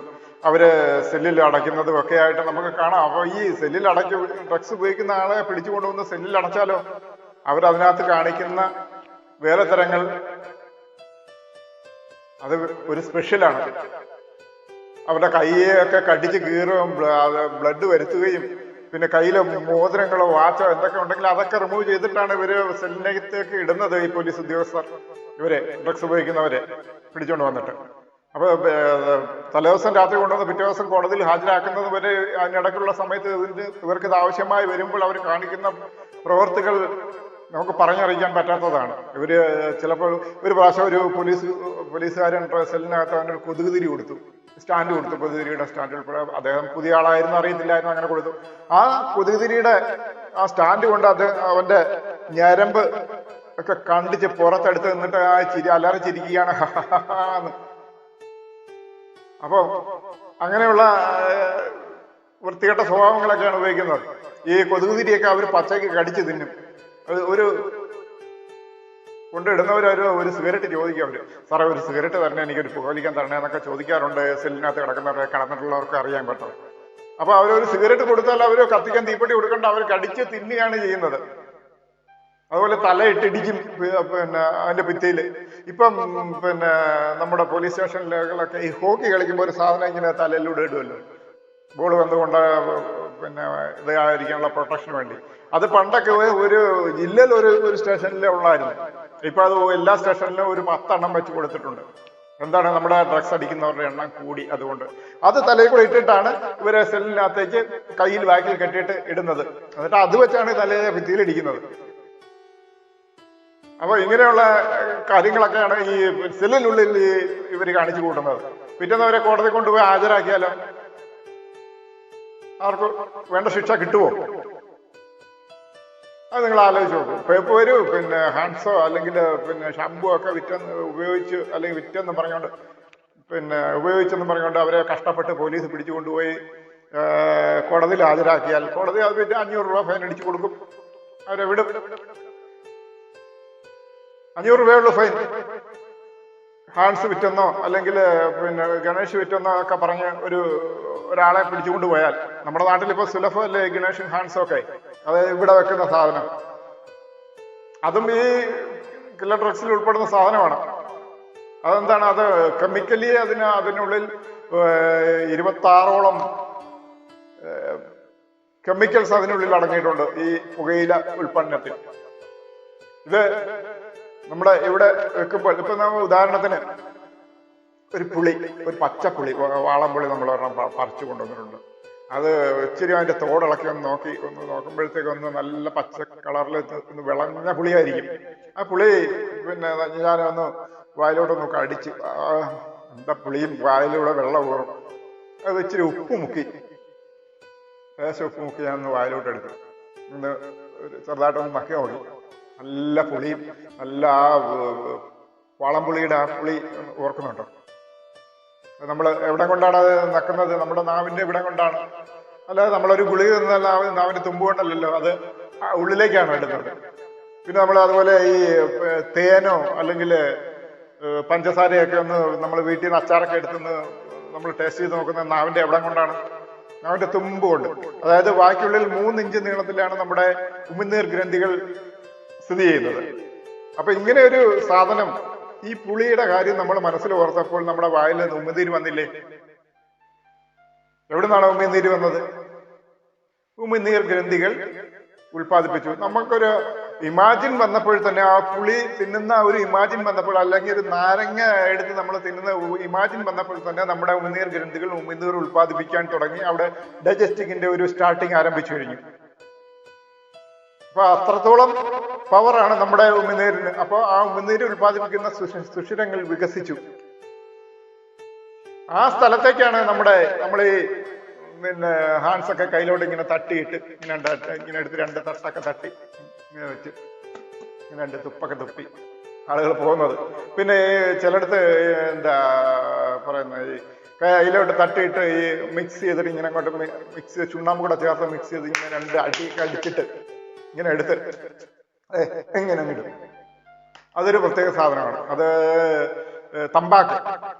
അവര് സെല്ലിൽ അടയ്ക്കുന്നതും ഒക്കെ ആയിട്ട് നമുക്ക് കാണാം. അപ്പൊ ഈ സെല്ലിൽ ഡ്രഗ്സ് ഉപയോഗിക്കുന്ന ആളെ പിടിച്ചുകൊണ്ടുവന്ന് സെല്ലിൽ അടച്ചാലോ അവരതിനകത്ത് കാണിക്കുന്ന വേലത്തരങ്ങൾ അത് ഒരു സ്പെഷ്യലാണ്. അവരുടെ കൈയൊക്കെ കടിച്ച് കീറുകയും ബ്ലഡ് വരുത്തുകയും പിന്നെ കയ്യിലെ മോതിരങ്ങളോ വാച്ചോ എന്തൊക്കെ ഉണ്ടെങ്കിൽ അതൊക്കെ റിമൂവ് ചെയ്തിട്ടാണ് ഇവര് സെല്ലിനകത്തേക്ക് ഇടുന്നത്. ഈ പോലീസ് ഉദ്യോഗസ്ഥർ ഇവരെ ഡ്രഗ്സ് ഉപയോഗിക്കുന്നവരെ പിടിച്ചോണ്ട് വന്നിട്ട്. അപ്പൊ തലേദിവസം രാത്രി കൊണ്ടുവന്ന് പിറ്റേ ദിവസം കോടതിയിൽ ഹാജരാക്കുന്നത് വരെ അതിനിടയ്ക്കുള്ള സമയത്ത് ഇവർക്ക് ഇത് ആവശ്യമായി വരുമ്പോൾ അവർ കാണിക്കുന്ന പ്രവൃത്തികൾ നമുക്ക് പറഞ്ഞറിയിക്കാൻ പറ്റാത്തതാണ്. ഇവര് ചിലപ്പോൾ ഒരു പ്രാവശ്യം ഒരു പോലീസുകാരൻ സെല്ലിനകത്ത് അവനൊരു കൊതുകുതിരി കൊടുത്തു, സ്റ്റാൻഡ് കൊടുത്തു, കൊതുകുതിരിയുടെ സ്റ്റാൻഡ്. അദ്ദേഹം പുതിയ ആളായിരുന്നു, അറിയത്തില്ലായിരുന്നു, അങ്ങനെ കൊടുത്തു. ആ കൊതുകുതിരിയുടെ ആ സ്റ്റാൻഡ് കൊണ്ട് അവന്റെ ഞരമ്പ് ഒക്കെ കണ്ടിച്ച് പുറത്തെടുത്ത് നിന്നിട്ട് ആ അല്ലാതെ ചിരിക്കുകയാണ് എന്ന്. അപ്പൊ അങ്ങനെയുള്ള വൃത്തികെട്ട സ്വഭാവങ്ങളൊക്കെയാണ് ഉപയോഗിക്കുന്നത്. ഈ കൊതുകുതിരിയൊക്കെ അവർ പച്ചയ്ക്ക് കടിച്ച് തിന്നും. ഒരു കൊണ്ടിടുന്നവരൊരു സിഗരറ്റ് ചോദിക്കും അവര്, സാറേ ഒരു സിഗരറ്റ് തരണേ, എനിക്കൊരു പുകവലിക്കാൻ തരണേ എന്നൊക്കെ ചോദിക്കാറുണ്ട്. സെല്ലിനകത്ത് കിടന്നിട്ടുള്ളവർക്ക് അറിയാൻ പറ്റും. അപ്പൊ അവരൊരു സിഗരറ്റ് കൊടുത്താൽ അവര് കത്തിക്കാൻ തീപ്പെട്ടി കൊടുക്കണ്ട, അവർ കടിച്ച് തിന്നുകയാണ് ചെയ്യുന്നത്. അതുപോലെ തലയിട്ടിടിക്കും അതിന്റെ ഭിത്തിയിൽ. ഇപ്പം നമ്മുടെ പോലീസ് സ്റ്റേഷനിലൊക്കെ ഈ ഹോക്കി കളിക്കുമ്പോൾ ഒരു സാധനം ഇങ്ങനെ തലയിലൂടെ ഇടുമല്ലോ, ബോൾ വന്നുകൊണ്ട് ഇതായിരിക്കാനുള്ള പ്രൊട്ടക്ഷന് വേണ്ടി. അത് പണ്ടൊക്കെ ഒരു ജില്ലയിൽ ഒരു സ്റ്റേഷനിലേ ഉള്ളായിരുന്നു. ഇപ്പൊ അത് എല്ലാ സ്റ്റേഷനിലും ഒരു 10 എണ്ണം വെച്ച് കൊടുത്തിട്ടുണ്ട്. എന്താണ്, നമ്മുടെ ഡ്രഗ്സ് അടിക്കുന്നവരുടെ എണ്ണം കൂടി. അതുകൊണ്ട് അത് തലയിൽ കൂടെ ഇട്ടിട്ടാണ് ഇവരെ സെല്ലിനകത്തേക്ക് കയ്യിൽ ബാക്കിൽ കെട്ടിയിട്ട് ഇടുന്നത്. എന്നിട്ട് അത് വെച്ചാണ് തലയെ ഭിത്തിയിൽ ഇടിക്കുന്നത്. അപ്പൊ ഇങ്ങനെയുള്ള കാര്യങ്ങളൊക്കെയാണ് ഈ സെല്ലിനുള്ളിൽ ഇവർ കാണിച്ചു കൂട്ടുന്നത്. പിറ്റേന്നവരെ കോടതി കൊണ്ടുപോയി ഹാജരാക്കിയാലോ അവർക്ക് വേണ്ട ശിക്ഷ കിട്ടുമോ? അത് നിങ്ങൾ ആലോചിച്ച് നോക്കും. ഇപ്പൊ ഒരു ഹാൻഡ്സോ അല്ലെങ്കിൽ ഷാമ്പു ഒക്കെ ഉപയോഗിച്ച് അല്ലെങ്കിൽ വിറ്റെന്ന് പറഞ്ഞുകൊണ്ട് ഉപയോഗിച്ചെന്ന് പറഞ്ഞുകൊണ്ട് അവരെ കഷ്ടപ്പെട്ട് പോലീസ് പിടിച്ചു കൊണ്ടുപോയി കോടതിയിൽ ഹാജരാക്കിയാൽ കോടതി അത് 500 രൂപ ഫൈൻ അടിച്ചു കൊടുക്കും, അവരെ വിടും. 500 രൂപയുള്ള ഫൈൻ. ഹാൻഡ്സ് വിറ്റെന്നോ അല്ലെങ്കിൽ ഗണേഷ് വിറ്റെന്നോ ഒക്കെ പറഞ്ഞ് ഒരാളെ പിടിച്ചുകൊണ്ട് പോയാൽ, നമ്മുടെ നാട്ടിൽ ഇപ്പൊ സുലഭമല്ലേ ഗണേഷും ഹാൻഡ്സും ഒക്കെ, അത് ഇവിടെ വെക്കുന്ന സാധനം, അതും ഈ കില്ലർ ഡ്രഗ്സിൽ ഉൾപ്പെടുന്ന സാധനമാണ്. അതെന്താണ്, അത് കെമിക്കലി അതിനുള്ളിൽ 26ഓളം കെമിക്കൽസ് അതിനുള്ളിൽ അടങ്ങിയിട്ടുണ്ട് ഈ പുകയില ഉൽപ്പന്നത്തിൽ. ഇത് നമ്മുടെ ഇവിടെ വെക്കുമ്പോൾ ഇപ്പൊ നമ്മൾ ഉദാഹരണത്തിന് ഒരു പച്ചപ്പുളി, വാളംപുളി നമ്മൾ പറിച്ചു കൊണ്ടുവന്നിട്ടുണ്ട്. അത് ഇച്ചിരി അതിന്റെ തോടിളക്കി ഒന്ന് നോക്കുമ്പോഴത്തേക്ക് നല്ല പച്ച കളറിൽ ഒന്ന് വിളഞ്ഞ പുളിയായിരിക്കും. ആ പുളി ഞാനൊന്ന് വായിലോട്ടൊന്ന് കടിച്ച്, എന്താ പുളിയും വായിലൂടെ വെള്ളം ഊറും. അത് ഇച്ചിരി ഉപ്പ് മുക്കി, ലേശം ഉപ്പ് മുക്കി ഞാനൊന്ന് വായിലോട്ട് എടുത്തു, ചെറുതായിട്ടൊന്ന് നക്കി നോക്കി. നല്ല പുളിയും നല്ല ആ വാളംപുളിയുടെ ആ പുളി ഓർക്കുന്നുണ്ടോ? നമ്മൾ എവിടെ കൊണ്ടാണ് അത് നക്കുന്നത്? നമ്മുടെ നാവിന്റെ ഇവിടെ കൊണ്ടാണ്. അല്ലാതെ നമ്മളൊരു ഗുളിക തിന്നാൽ നാവിന്റെ തുമ്പ് കൊണ്ടല്ലല്ലോ, അത് ഉള്ളിലേക്കാണ് ഇടുന്നത്. പിന്നെ നമ്മൾ അതുപോലെ ഈ തേനോ അല്ലെങ്കിൽ പഞ്ചസാരയൊക്കെ ഒന്ന് നമ്മൾ വീട്ടിൽ നിന്ന് അച്ചാറൊക്കെ എടുത്തുനിന്ന് നമ്മൾ ടേസ്റ്റ് ചെയ്ത് നോക്കുന്ന നാവിന്റെ എവിടം കൊണ്ടാണ്? നാവിന്റെ തുമ്പ് കൊണ്ട്. അതായത് വായ്ക്കുള്ളിൽ 3 ഇഞ്ച് നീളത്തിലാണ് നമ്മുടെ ഉമിനീർ ഗ്രന്ഥികൾ സ്ഥിതി ചെയ്യുന്നത്. അപ്പൊ ഇങ്ങനെ ഒരു സാധനം, ഈ പുളിയുടെ കാര്യം നമ്മൾ മനസ്സിൽ ഓർത്തപ്പോൾ നമ്മുടെ വായിൽ ഉമിനീര് വന്നില്ലേ? എവിടെ നിന്നാണ് ഉമിനീര് വന്നത്? ഉമിനീർ ഗ്രന്ഥികൾ ഉൽപ്പാദിപ്പിച്ചു. നമുക്കൊരു ഇമാജിൻ വന്നപ്പോൾ തന്നെ, ആ പുളി തിന്നുന്ന ഒരു ഇമാജിൻ വന്നപ്പോൾ, അല്ലെങ്കിൽ ഒരു നാരങ്ങ എടുത്ത് നമ്മൾ തിന്നുന്ന ഇമാജിൻ വന്നപ്പോൾ തന്നെ നമ്മുടെ ഉമിനീർ ഗ്രന്ഥികൾ ഉമിനീർ ഉൽപ്പാദിപ്പിക്കാൻ തുടങ്ങി. അവിടെ ഡൈജസ്റ്റിങ്ങിന്റെ ഒരു സ്റ്റാർട്ടിങ് ആരംഭിച്ചു കഴിഞ്ഞു. അപ്പൊ അത്രത്തോളം പവറാണ് നമ്മുടെ ഉമിനീരിന്. അപ്പോൾ ആ ഉമിനീര് ഉൽപ്പാദിപ്പിക്കുന്ന സുഷിരങ്ങൾ വികസിച്ചു. ആ സ്ഥലത്തേക്കാണ് നമ്മൾ ഈ പിന്നെ ഹാൻസ് ഒക്കെ കയ്യിലോട്ട് ഇങ്ങനെ തട്ടിയിട്ട് ഇങ്ങനെ എടുത്ത് 2 തട്ടൊക്കെ തട്ടി ഇങ്ങനെ വെച്ച് ഇങ്ങനെ 2 തുപ്പൊക്കെ തുപ്പി ആളുകൾ പോകുന്നത്. പിന്നെ ചിലടത്ത് എന്താ പറയുന്നത്, ഈ കയ്യിലോട്ട് തട്ടിയിട്ട് ഈ മിക്സ് ചെയ്തിട്ട് ഇങ്ങനെ അങ്ങോട്ട് മിക്സ്, ചുണ്ണാമ്പ് കൂടെ ചേർത്ത് മിക്സ് ചെയ്ത് ഇങ്ങനെ 2 അടിച്ചിട്ട് ഇങ്ങനെ എടുത്ത് ഇങ്ങനെ ഇടും. അതൊരു പ്രത്യേക സാധനമാണ്. അത് തമ്പാക്ക്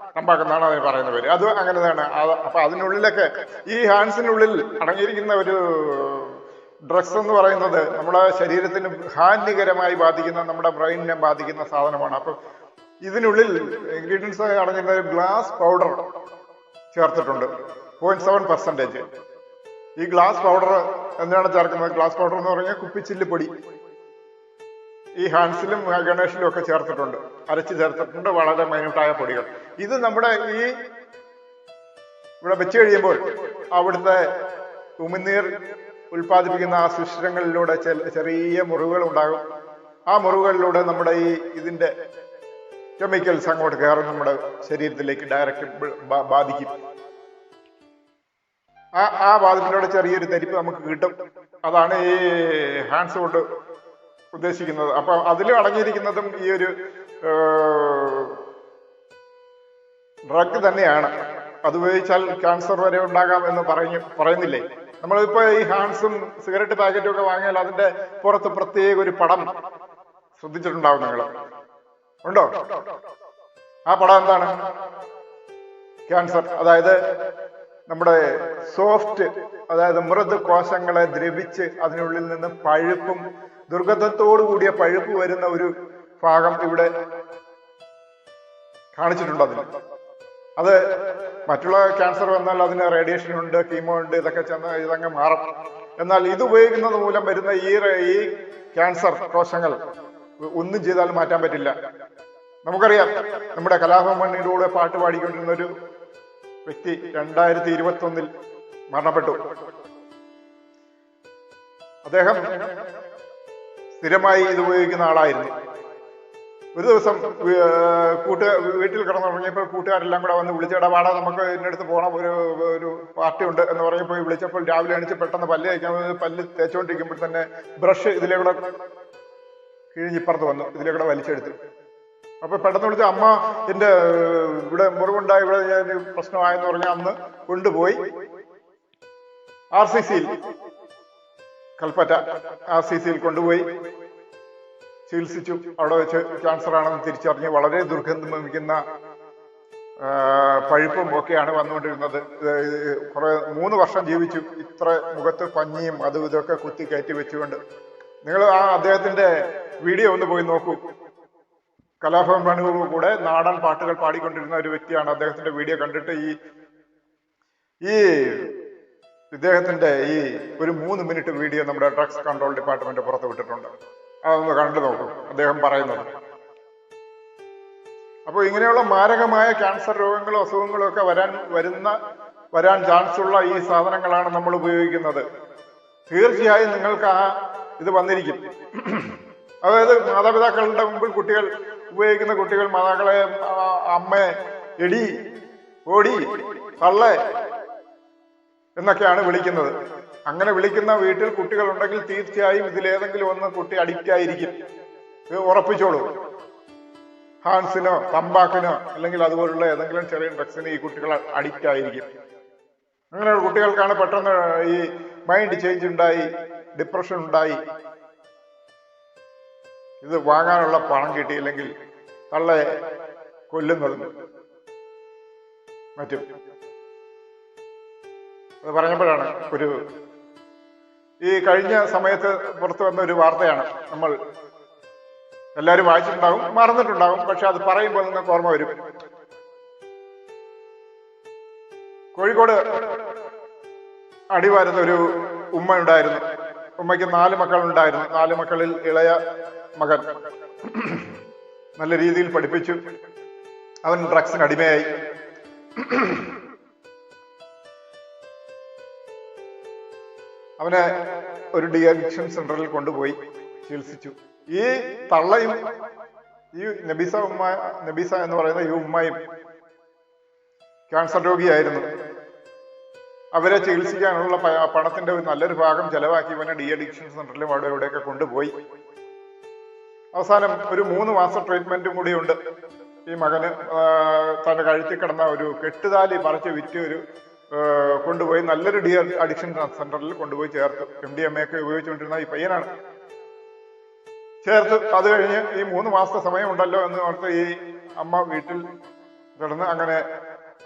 എന്നാണ് അതിന് പറയുന്ന പേര്. അത് അങ്ങനെ തന്നെ. അപ്പൊ അതിനുള്ളിലൊക്കെ ഈ ഹാൻസിനുള്ളിൽ അടങ്ങിയിരിക്കുന്ന ഒരു ഡ്രഗ്സ് എന്ന് പറയുന്നത് നമ്മുടെ ശരീരത്തിന് ഹാനികരമായി ബാധിക്കുന്ന, നമ്മുടെ ബ്രെയിനിനെ ബാധിക്കുന്ന സാധനമാണ്. അപ്പൊ ഇതിനുള്ളിൽ ഇൻഗ്രീഡിയൻസ് അടങ്ങിയിരുന്ന ഒരു ഗ്ലാസ് പൗഡർ ചേർത്തിട്ടുണ്ട്, 0.7%. ഈ ഗ്ലാസ് പൗഡർ എന്താണ് ചേർക്കുന്നത്? ഗ്ലാസ് പൗഡർ എന്ന് പറഞ്ഞാൽ കുപ്പിച്ചില്ല് പൊടി. ഈ ഹാൻസിലും ഗണേഷിലും ഒക്കെ ചേർത്തിട്ടുണ്ട്, അരച്ച് ചേർത്തിട്ടുണ്ട്, വളരെ മൈന്യൂട്ടായ പൊടികൾ. ഇത് നമ്മുടെ ഈ ഇവിടെ വെച്ച് കഴിയുമ്പോൾ അവിടുത്തെ ഉമിനീർ ഉൽപ്പാദിപ്പിക്കുന്ന ആ സുഷിരങ്ങളിലൂടെ ചെറിയ മുറിവുകൾ ഉണ്ടാകും. ആ മുറിവുകളിലൂടെ നമ്മുടെ ഇതിന്റെ കെമിക്കൽസ് അങ്ങോട്ട് കയറി നമ്മുടെ ശരീരത്തിലേക്ക് ഡയറക്റ്റ് ബാധിക്കും. ആ ബാധിപ്പിലൂടെ ചെറിയൊരു തരിപ്പ് നമുക്ക് കിട്ടും. അതാണ് ഈ ഹാൻസ് കൊണ്ട് ഉദ്ദേശിക്കുന്നത്. അപ്പൊ അതിൽ അടങ്ങിയിരിക്കുന്നതും ഈ ഒരു ഡ്രഗ് തന്നെയാണ്. അത് ഉപയോഗിച്ചാൽ ക്യാൻസർ വരെ ഉണ്ടാകാം എന്ന് പറയുന്നില്ലേ? നമ്മളിപ്പോ ഈ ഹാൻസും സിഗരറ്റ് പാക്കറ്റും ഒക്കെ വാങ്ങിയാൽ അതിന്റെ പുറത്ത് പ്രത്യേക ഒരു പടം ശ്രദ്ധിച്ചിട്ടുണ്ടാവും നിങ്ങൾ? ഉണ്ടോ? ആ പടം എന്താണ്? ക്യാൻസർ. അതായത് നമ്മുടെ സോഫ്റ്റ്, അതായത് മൃദു കോശങ്ങളെ ദ്രവിച്ച് അതിനുള്ളിൽ നിന്ന് പഴുപ്പും ദുർഗന്ധത്തോടു കൂടിയ പഴുപ്പ് വരുന്ന ഒരു ഭാഗം ഇവിടെ കാണിച്ചിട്ടുണ്ട്. അത് മറ്റുള്ള ക്യാൻസർ വന്നാൽ അതിന് റേഡിയേഷൻ ഉണ്ട്, കീമോ ഉണ്ട്, ഇതൊക്കെ ചെന്ന് ഇതങ്ങ് മാറും. എന്നാൽ ഇത് ഉപയോഗിക്കുന്നത് മൂലം വരുന്ന ഈ ക്യാൻസർ കോശങ്ങൾ ഒന്നും ചെയ്താൽ മാറ്റാൻ പറ്റില്ല. നമുക്കറിയാം, നമ്മുടെ കലാഭവൻ പാട്ട് പാടിക്കൊണ്ടിരുന്ന ഒരു വ്യക്തി 2021 മരണപ്പെട്ടു. അദ്ദേഹം സ്ഥിരമായി ഇത് ഉപയോഗിക്കുന്ന ആളായിരുന്നു. ഒരു ദിവസം വീട്ടിൽ കിടന്നുറങ്ങിയപ്പോൾ കൂട്ടുകാരെല്ലാം കൂടെ വന്ന് വിളിച്ചേടാ വാടാ, നമുക്ക് ഇതിനടുത്ത് പോകണം, ഒരു പാർട്ടി ഉണ്ട് എന്ന് പറഞ്ഞപ്പോൾ വിളിച്ചപ്പോൾ രാവിലെ എണിച്ച് പെട്ടെന്ന് പല്ല് കഴിക്കാൻ പല്ല് തേച്ചുകൊണ്ടിരിക്കുമ്പോൾ തന്നെ ബ്രഷ് ഇതിലേക്കൂടെ കിഴിഞ്ഞിപ്പുറത്ത് വന്നു, ഇതിലേക്കൂടെ വലിച്ചെടുത്തു. അപ്പൊ പെട്ടെന്ന് വിളിച്ച അമ്മ, എന്റെ ഇവിടെ മുറിവുണ്ടായി, ഇവിടെ ഞാൻ പ്രശ്നമായെന്ന് പറഞ്ഞാൽ അന്ന് കൊണ്ടുപോയി RCCയിൽ, കൽപ്പറ്റ RCCയിൽ കൊണ്ടുപോയി ചികിത്സിച്ചു. അവിടെ വെച്ച് ക്യാൻസർ ആണെന്ന് തിരിച്ചറിഞ്ഞ് വളരെ ദുർഗന്ധം വമിക്കുന്ന പഴുപ്പും ഒക്കെയാണ് വന്നുകൊണ്ടിരുന്നത്. 3 വർഷം ജീവിച്ചു, ഇത്ര മുഖത്ത് പഞ്ഞിയും അതും ഇതൊക്കെ കുത്തി കയറ്റി വെച്ചുകൊണ്ട്. നിങ്ങൾ അദ്ദേഹത്തിന്റെ വീഡിയോ ഒന്ന് പോയി നോക്കൂ. കലാഭവൻ മണിയുടെ കൂടെ നാടൻ പാട്ടുകൾ പാടിക്കൊണ്ടിരുന്ന ഒരു വ്യക്തിയാണ്. അദ്ദേഹത്തിന്റെ വീഡിയോ കണ്ടിട്ട് ഈ ഇദ്ദേഹത്തിന്റെ ഒരു 3 മിനിറ്റ് വീഡിയോ നമ്മുടെ ഡ്രഗ്സ് കൺട്രോൾ ഡിപ്പാർട്ട്മെന്റ് പുറത്ത് വിട്ടിട്ടുണ്ട്. അതൊന്ന് കണ്ടു നോക്കൂ അദ്ദേഹം പറയുന്നത്. അപ്പോൾ ഇങ്ങനെയുള്ള മാരകമായ ക്യാൻസർ രോഗങ്ങളും അസുഖങ്ങളും ഒക്കെ വരാൻ ചാൻസ് ഉള്ള ഈ സാധനങ്ങളാണ് നമ്മൾ ഉപയോഗിക്കുന്നത്. തീർച്ചയായും നിങ്ങൾക്ക് ഇത് വന്നിരിക്കും. അതായത് മാതാപിതാക്കളുടെ മുമ്പിൽ ഉപയോഗിക്കുന്ന കുട്ടികൾ മാതാക്കളെ അമ്മേ, എടി, ഓടി, തള്ളേ എന്നൊക്കെയാണ് വിളിക്കുന്നത്. അങ്ങനെ വിളിക്കുന്ന വീട്ടിൽ കുട്ടികൾ ഉണ്ടെങ്കിൽ തീർച്ചയായും ഇതിലേതെങ്കിലും ഒന്ന് കുട്ടി അഡിക്റ്റ് ആയിരിക്കും. ഉറപ്പിച്ചോളൂ. ഹാൻസിനോ തമ്പാക്കിനോ അല്ലെങ്കിൽ അതുപോലുള്ള ഏതെങ്കിലും ചെറിയ ഡ്രഗ്സിന് ഈ കുട്ടികൾ അഡിക്റ്റ് ആയിരിക്കും. അങ്ങനെയുള്ള കുട്ടികൾക്കാണ് പെട്ടെന്ന് ഈ മൈൻഡ് ചേഞ്ച് ഉണ്ടായി, ഡിപ്രഷൻ ഉണ്ടായി. ഇത് വാങ്ങാനുള്ള പണം കിട്ടിയില്ലെങ്കിൽ തള്ളെ കൊല്ലുന്നതും മറ്റും. അത് പറഞ്ഞപ്പോഴാണ് ഈ കഴിഞ്ഞ സമയത്ത് പുറത്തു വന്ന ഒരു വാർത്തയാണ്. നമ്മൾ എല്ലാവരും വായിച്ചിട്ടുണ്ടാകും, മറന്നിട്ടുണ്ടാകും, പക്ഷെ അത് പറയുമ്പോൾ നിങ്ങൾക്ക് ഓർമ്മ വരും. കോഴിക്കോട് അടിവാരത്ത് ഒരു ഉമ്മ ഉണ്ടായിരുന്നു. ഉമ്മയ്ക്ക് 4 മക്കളുണ്ടായിരുന്നു. 4 മക്കളിൽ ഇളയ മകൻ നല്ല രീതിയിൽ പഠിപ്പിച്ചു. അവൻ ഡ്രഗ്സിന് അടിമയായി. അവനെ ഒരു ഡി അഡിക്ഷൻ സെന്ററിൽ കൊണ്ടുപോയി ചികിത്സിച്ചു. ഈ തള്ളയും ഈ നബീസ എന്ന് പറയുന്ന ഈ ഉമ്മയും ക്യാൻസർ രോഗിയായിരുന്നു. അവരെ ചികിത്സിക്കാനുള്ള പണത്തിന്റെ ഒരു നല്ലൊരു ഭാഗം ചെലവാക്കി ഇവനെ ഡി അഡിക്ഷൻ സെന്ററിലും അവിടെ ഇവിടെയൊക്കെ കൊണ്ടുപോയി. അവസാനം ഒരു 3 മാസം ട്രീറ്റ്മെന്റും കൂടിയുണ്ട്. ഈ മകന് തന്റെ കഴുത്തിൽ കിടന്ന ഒരു കെട്ടുതാലി പറിച്ച് വിറ്റ് കൊണ്ടുപോയി നല്ലൊരു ഡി അഡിക്ഷൻ സെന്ററിൽ കൊണ്ടുപോയി ചേർത്തു. MDMA ഒക്കെ ഉപയോഗിച്ചുകൊണ്ടിരുന്ന ഈ പയ്യനാണ്. ചേർത്ത് അത് കഴിഞ്ഞ് ഈ 3 മാസത്തെ സമയമുണ്ടല്ലോ എന്ന് ഓർത്ത് ഈ അമ്മ വീട്ടിൽ കിടന്ന് അങ്ങനെ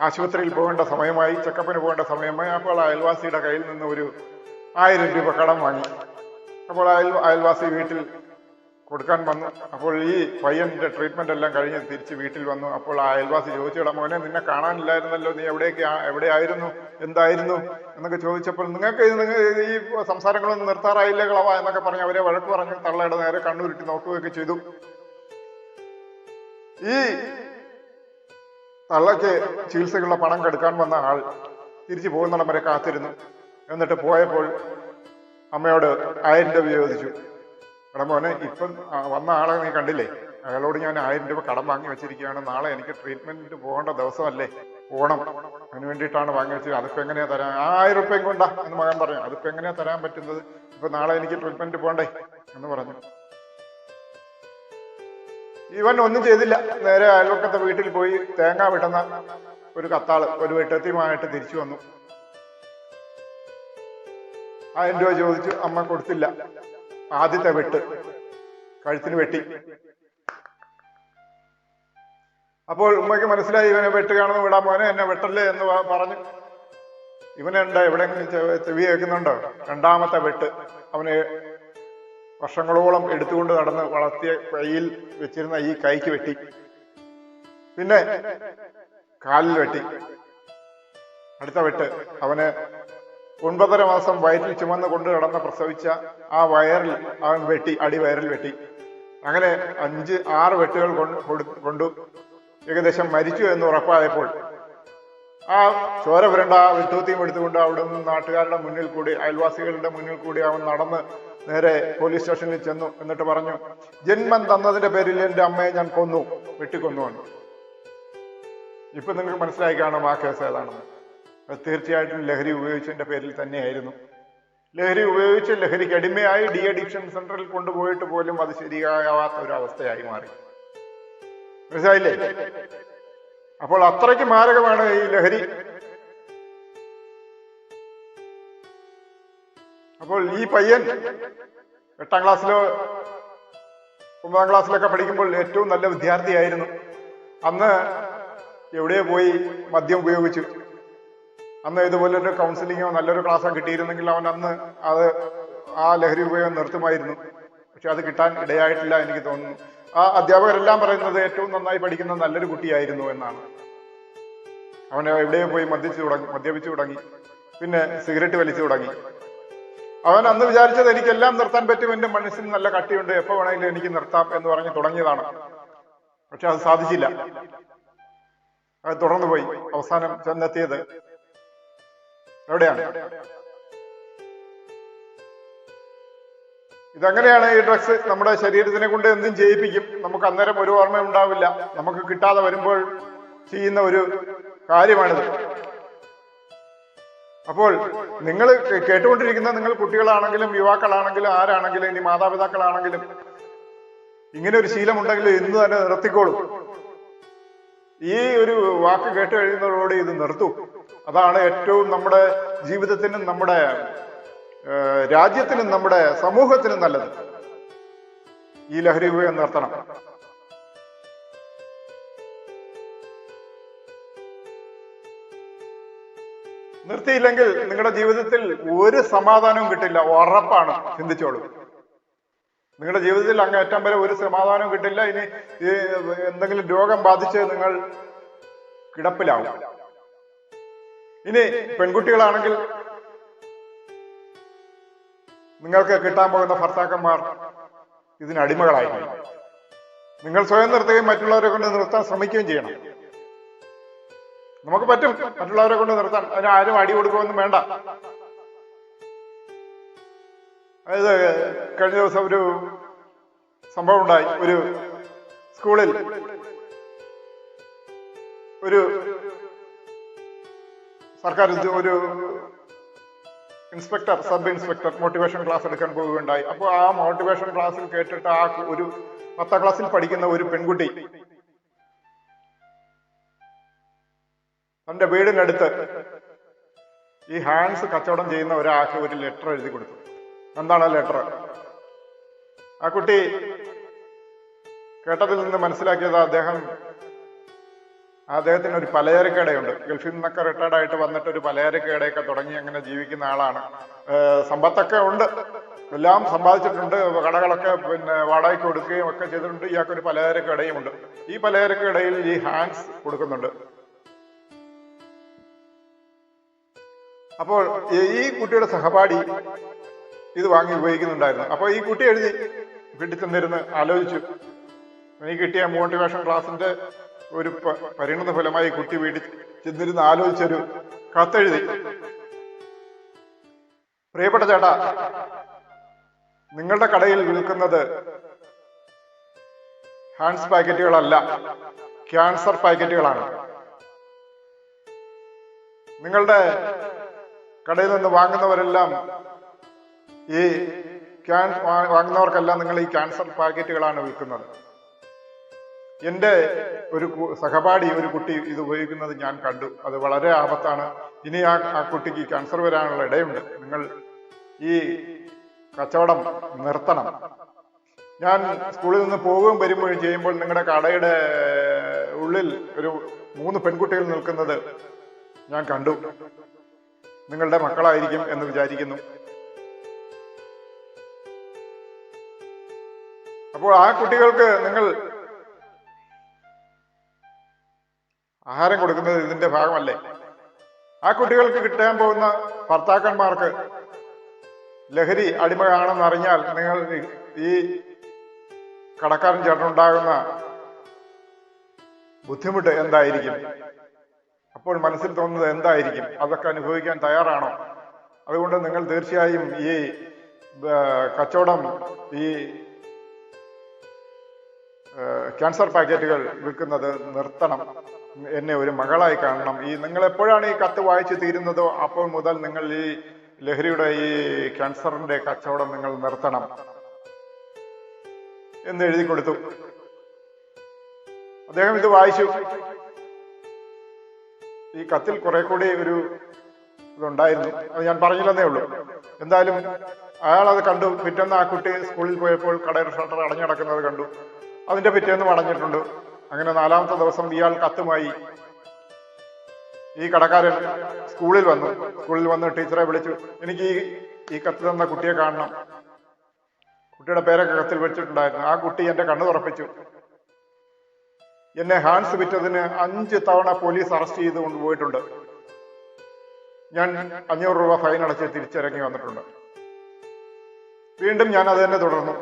ആശുപത്രിയിൽ പോകേണ്ട സമയമായി, ചെക്കപ്പിന് പോകേണ്ട സമയമായി. അപ്പോൾ അയൽവാസിയുടെ കയ്യിൽ നിന്ന് ഒരു 1000 രൂപ കടം വാങ്ങി. അപ്പോൾ അയൽവാസി വീട്ടിൽ കൊടുക്കാൻ വന്നു. അപ്പോൾ ഈ പയ്യന്റെ ട്രീറ്റ്മെന്റ് എല്ലാം കഴിഞ്ഞ് തിരിച്ച് വീട്ടിൽ വന്നു. അപ്പോൾ ആ അയൽവാസി ചോദിച്ചിടാ, മോനെ നിന്നെ കാണാനില്ലായിരുന്നല്ലോ, നീ എവിടെയായിരുന്നു, എന്തായിരുന്നു എന്നൊക്കെ ചോദിച്ചപ്പോൾ നിങ്ങൾക്ക് ഈ സംസാരങ്ങളൊന്നും നിർത്താറായില്ലേ കളവാ എന്നൊക്കെ പറഞ്ഞ് അവരെ വഴക്ക് പറഞ്ഞു. തള്ളയുടെ നേരെ കണ്ണുരുട്ടി നോക്കുകയൊക്കെ ചെയ്തു. ഈ തള്ളയ്ക്ക് ചികിത്സക്കുള്ള പണം കെടുക്കാൻ വന്ന ആൾ തിരിച്ചു പോകുന്നിടം വരെ കാത്തിരുന്നു. എന്നിട്ട് പോയപ്പോൾ അമ്മയോട് 1000 രൂപ ചോദിച്ചു. എടാ മോനെ, ഇപ്പം വന്ന ആളെ നീ കണ്ടില്ലേ, അയാളോട് ഞാൻ 1000 രൂപ കടം വാങ്ങി വെച്ചിരിക്കുകയാണ്. നാളെ എനിക്ക് ട്രീറ്റ്മെന്റിന് പോകേണ്ട ദിവസമല്ലേ, പോകണം, അതിന് വേണ്ടിയിട്ടാണ് വാങ്ങി വെച്ചത്. അതിപ്പോ എങ്ങനെയാ തരാൻ? 1000 രൂപയും കൊണ്ടാ എന്ന് മകൻ പറഞ്ഞു. അതിപ്പോ എങ്ങനെയാ തരാൻ പറ്റുന്നത്? ഇപ്പൊ നാളെ എനിക്ക് ട്രീറ്റ്മെന്റ് പോകണ്ടേ എന്ന് പറഞ്ഞു. ഇവൻ ഒന്നും ചെയ്തില്ല. നേരെ അയൽവക്കത്തെ വീട്ടിൽ പോയി തേങ്ങ വെട്ടുന്ന ഒരു കത്താള് ഒരു വെട്ടത്തിയുമായിട്ട് തിരിച്ചു വന്നു. 1000 രൂപ ചോദിച്ചു. അമ്മ കൊടുത്തില്ല. ആദ്യത്തെ വെട്ട് കഴുത്തിന് വെട്ടി. അപ്പോൾ ഉമ്മയ്ക്ക് മനസ്സിലായി ഇവനെ വെട്ടുകയാണെന്ന്. വിടാൻ മോനെ, എന്നെ വെട്ടല്ലേ എന്ന് പറഞ്ഞു. ഇവനുണ്ട് എവിടെയെങ്കിലും ചെവി കേൾക്കുന്നുണ്ടോ? 2ാമത്തെ വെട്ട് അവന് വർഷങ്ങളോളം എടുത്തുകൊണ്ട് നടന്ന് വളർത്തിയ കയ്യിൽ വെച്ചിരുന്ന ഈ കൈക്ക് വെട്ടി. പിന്നെ കാലിൽ വെട്ടി. അടുത്ത വെട്ട് അവന് 9.5 മാസം വയറ്റിൽ ചുമന്ന് കൊണ്ട് നടന്ന് പ്രസവിച്ച ആ വയറിൽ അവൻ വെട്ടി, അടിവയറിൽ വെട്ടി. അങ്ങനെ 5-6 വെട്ടുകൾ കൊണ്ടു ഏകദേശം മരിച്ചു എന്ന് ഉറപ്പായപ്പോൾ ആ ചോര പുരണ്ട വെട്ടൂത്തിയും എടുത്തുകൊണ്ട് അവിടെ നിന്ന് നാട്ടുകാരുടെ മുന്നിൽ കൂടി, അയൽവാസികളുടെ മുന്നിൽ കൂടി അവൻ നടന്ന് നേരെ പോലീസ് സ്റ്റേഷനിൽ ചെന്നു. എന്നിട്ട് പറഞ്ഞു, ജന്മം തന്നതിന്റെ പേരിൽ എന്റെ അമ്മയെ ഞാൻ കൊന്നു, വെട്ടിക്കൊന്നു എന്ന്. ഇപ്പൊ നിങ്ങൾക്ക് മനസ്സിലായി കാണും ആ കേസ് ഏതാണെന്ന്. അത് തീർച്ചയായിട്ടും ലഹരി ഉപയോഗിച്ചതിന്റെ പേരിൽ തന്നെയായിരുന്നു. ലഹരി ഉപയോഗിച്ച് ലഹരിക്ക് അടിമയായി ഡി അഡിക്ഷൻ സെന്ററിൽ കൊണ്ടുപോയിട്ട് പോലും അത് ശരിയാവാത്ത ഒരു അവസ്ഥയായി മാറി. മനസ്സിലായില്ലേ? അപ്പോൾ അത്രയ്ക്ക് മാരകമാണ് ഈ ലഹരി. അപ്പോൾ ഈ പയ്യൻ 8ാം ക്ലാസ്സിലോ 9ാം ക്ലാസ്സിലൊക്കെ പഠിക്കുമ്പോൾ ഏറ്റവും നല്ല വിദ്യാർത്ഥിയായിരുന്നു. അന്ന് എവിടെയോ പോയി മദ്യം ഉപയോഗിച്ചു. അന്ന് ഇതുപോലൊരു കൗൺസിലിങ്ങോ നല്ലൊരു ക്ലാസ്സോ കിട്ടിയിരുന്നെങ്കിൽ അവൻ അന്ന് ആ ലഹരി ഉപയോഗം നിർത്തുമായിരുന്നു. പക്ഷെ അത് കിട്ടാൻ ഇടയായിട്ടില്ല എനിക്ക് തോന്നുന്നു. ആ അധ്യാപകരെല്ലാം പറയുന്നത് ഏറ്റവും നന്നായി പഠിക്കുന്ന നല്ലൊരു കുട്ടിയായിരുന്നു എന്നാണ്. അവൻ എവിടെയോ പോയി മദ്യപിച്ചു തുടങ്ങി. പിന്നെ സിഗരറ്റ് വലിച്ചു തുടങ്ങി. അവൻ അന്ന് വിചാരിച്ചത് എനിക്കെല്ലാം നിർത്താൻ പറ്റും, എന്റെ മനസ്സിന് നല്ല കട്ടിയുണ്ട്, എപ്പോ വേണമെങ്കിലും എനിക്ക് നിർത്താം എന്ന് പറഞ്ഞ് തുടങ്ങിയതാണ്. പക്ഷെ അത് സാധിച്ചില്ല. അത് തുടർന്നു പോയി. അവസാനം ചെന്നെത്തിയത് എവിടെയാണ്? ഇതങ്ങനെയാണ് ഈ ഡ്രഗ്സ് നമ്മുടെ ശരീരത്തിനെ കൊണ്ട് എന്തും ചെയ്യിപ്പിക്കും. നമുക്ക് അന്നേരം ഒരു ഓർമ്മ ഉണ്ടാവില്ല. നമുക്ക് കിട്ടാതെ വരുമ്പോൾ ചെയ്യുന്ന ഒരു കാര്യമാണിത്. അപ്പോൾ നിങ്ങൾ കേട്ടുകൊണ്ടിരിക്കുന്ന നിങ്ങൾ കുട്ടികളാണെങ്കിലും യുവാക്കളാണെങ്കിലും ആരാണെങ്കിലും ഇനി മാതാപിതാക്കളാണെങ്കിലും ഇങ്ങനെ ഒരു ശീലമുണ്ടെങ്കിൽ ഇന്ന് തന്നെ നിർത്തിക്കോളൂ. ഈ ഒരു വാക്ക് കേട്ട് കഴിയുന്നതോടെ ഇത് നിർത്തൂ. അതാണ് ഏറ്റവും നമ്മുടെ ജീവിതത്തിനും നമ്മുടെ രാജ്യത്തിനും നമ്മുടെ സമൂഹത്തിനും നല്ലത്. ഈ ലഹരി ഉപയോഗം നിർത്തണം. നിർത്തിയില്ലെങ്കിൽ നിങ്ങളുടെ ജീവിതത്തിൽ ഒരു സമാധാനവും കിട്ടില്ല, ഉറപ്പാണ്. ചിന്തിച്ചോളൂ. നിങ്ങളുടെ ജീവിതത്തിൽ അങ്ങേറ്റം വരെ ഒരു സമാധാനവും കിട്ടില്ല. ഇനി എന്തെങ്കിലും രോഗം ബാധിച്ച് നിങ്ങൾ കിടപ്പിലാവും. ഇനി പെൺകുട്ടികളാണെങ്കിൽ നിങ്ങൾക്ക് കിട്ടാൻ പോകുന്ന ഭർത്താക്കന്മാർ ഇതിനടിമകളായിരിക്കും. നിങ്ങൾ സ്വയം നിർത്തുകയും മറ്റുള്ളവരെ കൊണ്ട് നിർത്താൻ ശ്രമിക്കുകയും ചെയ്യണം. നമുക്ക് പറ്റും മറ്റുള്ളവരെ കൊണ്ട് നിർത്താൻ. അതിന് ആരും അടി കൊടുക്കുമെന്നും വേണ്ട. അതായത് കഴിഞ്ഞ ദിവസം ഒരു സംഭവം ഉണ്ടായി. ഒരു സ്കൂളിൽ ഒരു സർക്കാർ ഒരു inspector, sub inspector motivation class എടുക്കാൻ പോവുകയുണ്ടായി. അപ്പോൾ ആ മോട്ടിവേഷൻ ക്ലാസ്സിൽ കേട്ടിട്ട് ആ ഒരു 10ാം ക്ലാസ്സിൽ പഠിക്കുന്ന ഒരു പെൺകുട്ടി തന്റെ വീടിനടുത്ത് ഈ ഹാൻഡ്സ് കച്ചവടം ചെയ്യുന്ന ഒരാൾക്ക് ഒരു ലെറ്റർ എഴുതി കൊടുത്തു. എന്താണ് ആ ലെറ്റർ? ആ കുട്ടി കേട്ടതിൽ നിന്ന് മനസ്സിലാക്കിയത് അദ്ദേഹത്തിന് ഒരു പലചരക്കടയുണ്ട്. ഗൾഫിൽ നിന്നൊക്കെ റിട്ടയർഡ് ആയിട്ട് വന്നിട്ട് ഒരു പലചരക്കടയൊക്കെ തുടങ്ങി അങ്ങനെ ജീവിക്കുന്ന ആളാണ്. സമ്പത്തൊക്കെ ഉണ്ട്, എല്ലാം സമ്പാദിച്ചിട്ടുണ്ട്. കടകളൊക്കെ വാടകയ്ക്ക് കൊടുക്കുകയും ഒക്കെ ചെയ്തിട്ടുണ്ട്. ഇയാൾക്കൊരു പലചരക്കടയും ഉണ്ട്. ഈ പലചരക്കടയിൽ ഈ ഹാൻഡ്സ് കൊടുക്കുന്നുണ്ട്. അപ്പോൾ ഈ കുട്ടിയുടെ സഹപാഠി ഇത് വാങ്ങി ഉപയോഗിക്കുന്നുണ്ടായിരുന്നു. അപ്പോൾ ഈ കുട്ടി വീട്ടിൽ ചെന്നിരുന്ന് ആലോചിച്ചു. എനിക്ക് കിട്ടിയ മോട്ടിവേഷൻ ക്ലാസിന്റെ ഒരു പരിണത ഫലമായി കുട്ടി വീട്ടിൽ ചെന്നിരുന്ന് ആലോചിച്ചൊരു കത്തെഴുതി. പ്രിയപ്പെട്ട ചേട്ടാ, നിങ്ങളുടെ കടയിൽ വിൽക്കുന്നത് ഹാൻഡ്സ് പാക്കറ്റുകളല്ല, ക്യാൻസർ പാക്കറ്റുകളാണ്. നിങ്ങളുടെ കടയിൽ നിന്ന് വാങ്ങുന്നവരെല്ലാം വാങ്ങുന്നവർക്കെല്ലാം നിങ്ങൾ ഈ ക്യാൻസർ പാക്കറ്റുകളാണ് വിൽക്കുന്നത്. എൻ്റെ ഒരു സഹപാഠി, ഒരു കുട്ടി ഇത് ഉപയോഗിക്കുന്നത് ഞാൻ കണ്ടു. അത് വളരെ ആപത്താണ്. ഇനി ആ കുട്ടിക്ക് ക്യാൻസർ വരാനുള്ള ഇടയുണ്ട്. നിങ്ങൾ ഈ കച്ചവടം നിർത്തണം. ഞാൻ സ്കൂളിൽ നിന്ന് പോവുകയും വരുമ്പോഴും ചെയ്യുമ്പോൾ നിങ്ങളുടെ കടയുടെ ഉള്ളിൽ ഒരു 3 പെൺകുട്ടികൾ നിൽക്കുന്നത് ഞാൻ കണ്ടു. നിങ്ങളുടെ മക്കളായിരിക്കും എന്ന് വിചാരിക്കുന്നു. അപ്പോൾ ആ കുട്ടികൾക്ക് നിങ്ങൾ ആഹാരം കൊടുക്കുന്നത് ഇതിന്റെ ഭാഗമല്ലേ? ആ കുട്ടികൾക്ക് കിട്ടാൻ പോകുന്ന ഭർത്താക്കന്മാർക്ക് ലഹരി അടിമയാണെന്ന് അറിഞ്ഞാൽ നിങ്ങൾ ഈ കടക്കാരൻ ചേട്ടനുണ്ടാകുന്ന ബുദ്ധിമുട്ട് എന്തായിരിക്കും? അപ്പോൾ മനസ്സിൽ തോന്നുന്നത് എന്തായിരിക്കും? അതൊക്കെ അനുഭവിക്കാൻ തയ്യാറാണോ? അതുകൊണ്ട് നിങ്ങൾ തീർച്ചയായും ഈ കച്ചവടം, ഈ ക്യാൻസർ പാക്കറ്റുകൾ വിൽക്കുന്നത് നിർത്തണം. എന്നെ ഒരു മകളായി കാണണം. നിങ്ങൾ എപ്പോഴാണ് ഈ കത്ത് വായിച്ചു തീരുന്നതോ അപ്പോൾ മുതൽ നിങ്ങൾ ഈ ലഹരിയുടെ ഈ ക്യാൻസറിന്റെ കച്ചവടം നിങ്ങൾ നിർത്തണം എന്ന് എഴുതി കൊടുത്തു. അദ്ദേഹം ഇത് വായിച്ചു. ഈ കത്തിൽ കുറെ കൂടി ഒരു ഇതുണ്ടായിരുന്നു, അത് ഞാൻ പറഞ്ഞില്ലെന്നേ ഉള്ളൂ. എന്തായാലും അയാൾ അത് കണ്ടു. പിറ്റേന്ന് ആ കുട്ടി സ്കൂളിൽ പോയപ്പോൾ കടയുടെ ഷട്ടർ അടഞ്ഞു കിടക്കുന്നത് കണ്ടു. അതിന്റെ പിറ്റേന്ന് അടഞ്ഞിട്ടുണ്ട്. അങ്ങനെ 4ാമത്തെ ദിവസം ഇയാൾ കത്തുമായി ഈ കടക്കാരൻ സ്കൂളിൽ വന്ന് ടീച്ചറെ വിളിച്ചു, എനിക്ക് ഈ കത്ത് തന്ന കുട്ടിയെ കാണണം. കുട്ടിയുടെ പേരൊക്കെ കത്തിൽ വെച്ചിട്ടുണ്ടായിരുന്നു. ആ കുട്ടി എന്റെ കണ്ണു തുറപ്പിച്ചു. എന്നെ ഹാൻഡ്സ് വിറ്റതിന് 5 തവണ പോലീസ് അറസ്റ്റ് ചെയ്ത് കൊണ്ടുപോയിട്ടുണ്ട്. ഞാൻ 500 രൂപ ഫൈൻ അടച്ച് തിരിച്ചിറങ്ങി വന്നിട്ടുണ്ട്. വീണ്ടും ഞാൻ അത് തന്നെ തുടർന്നു.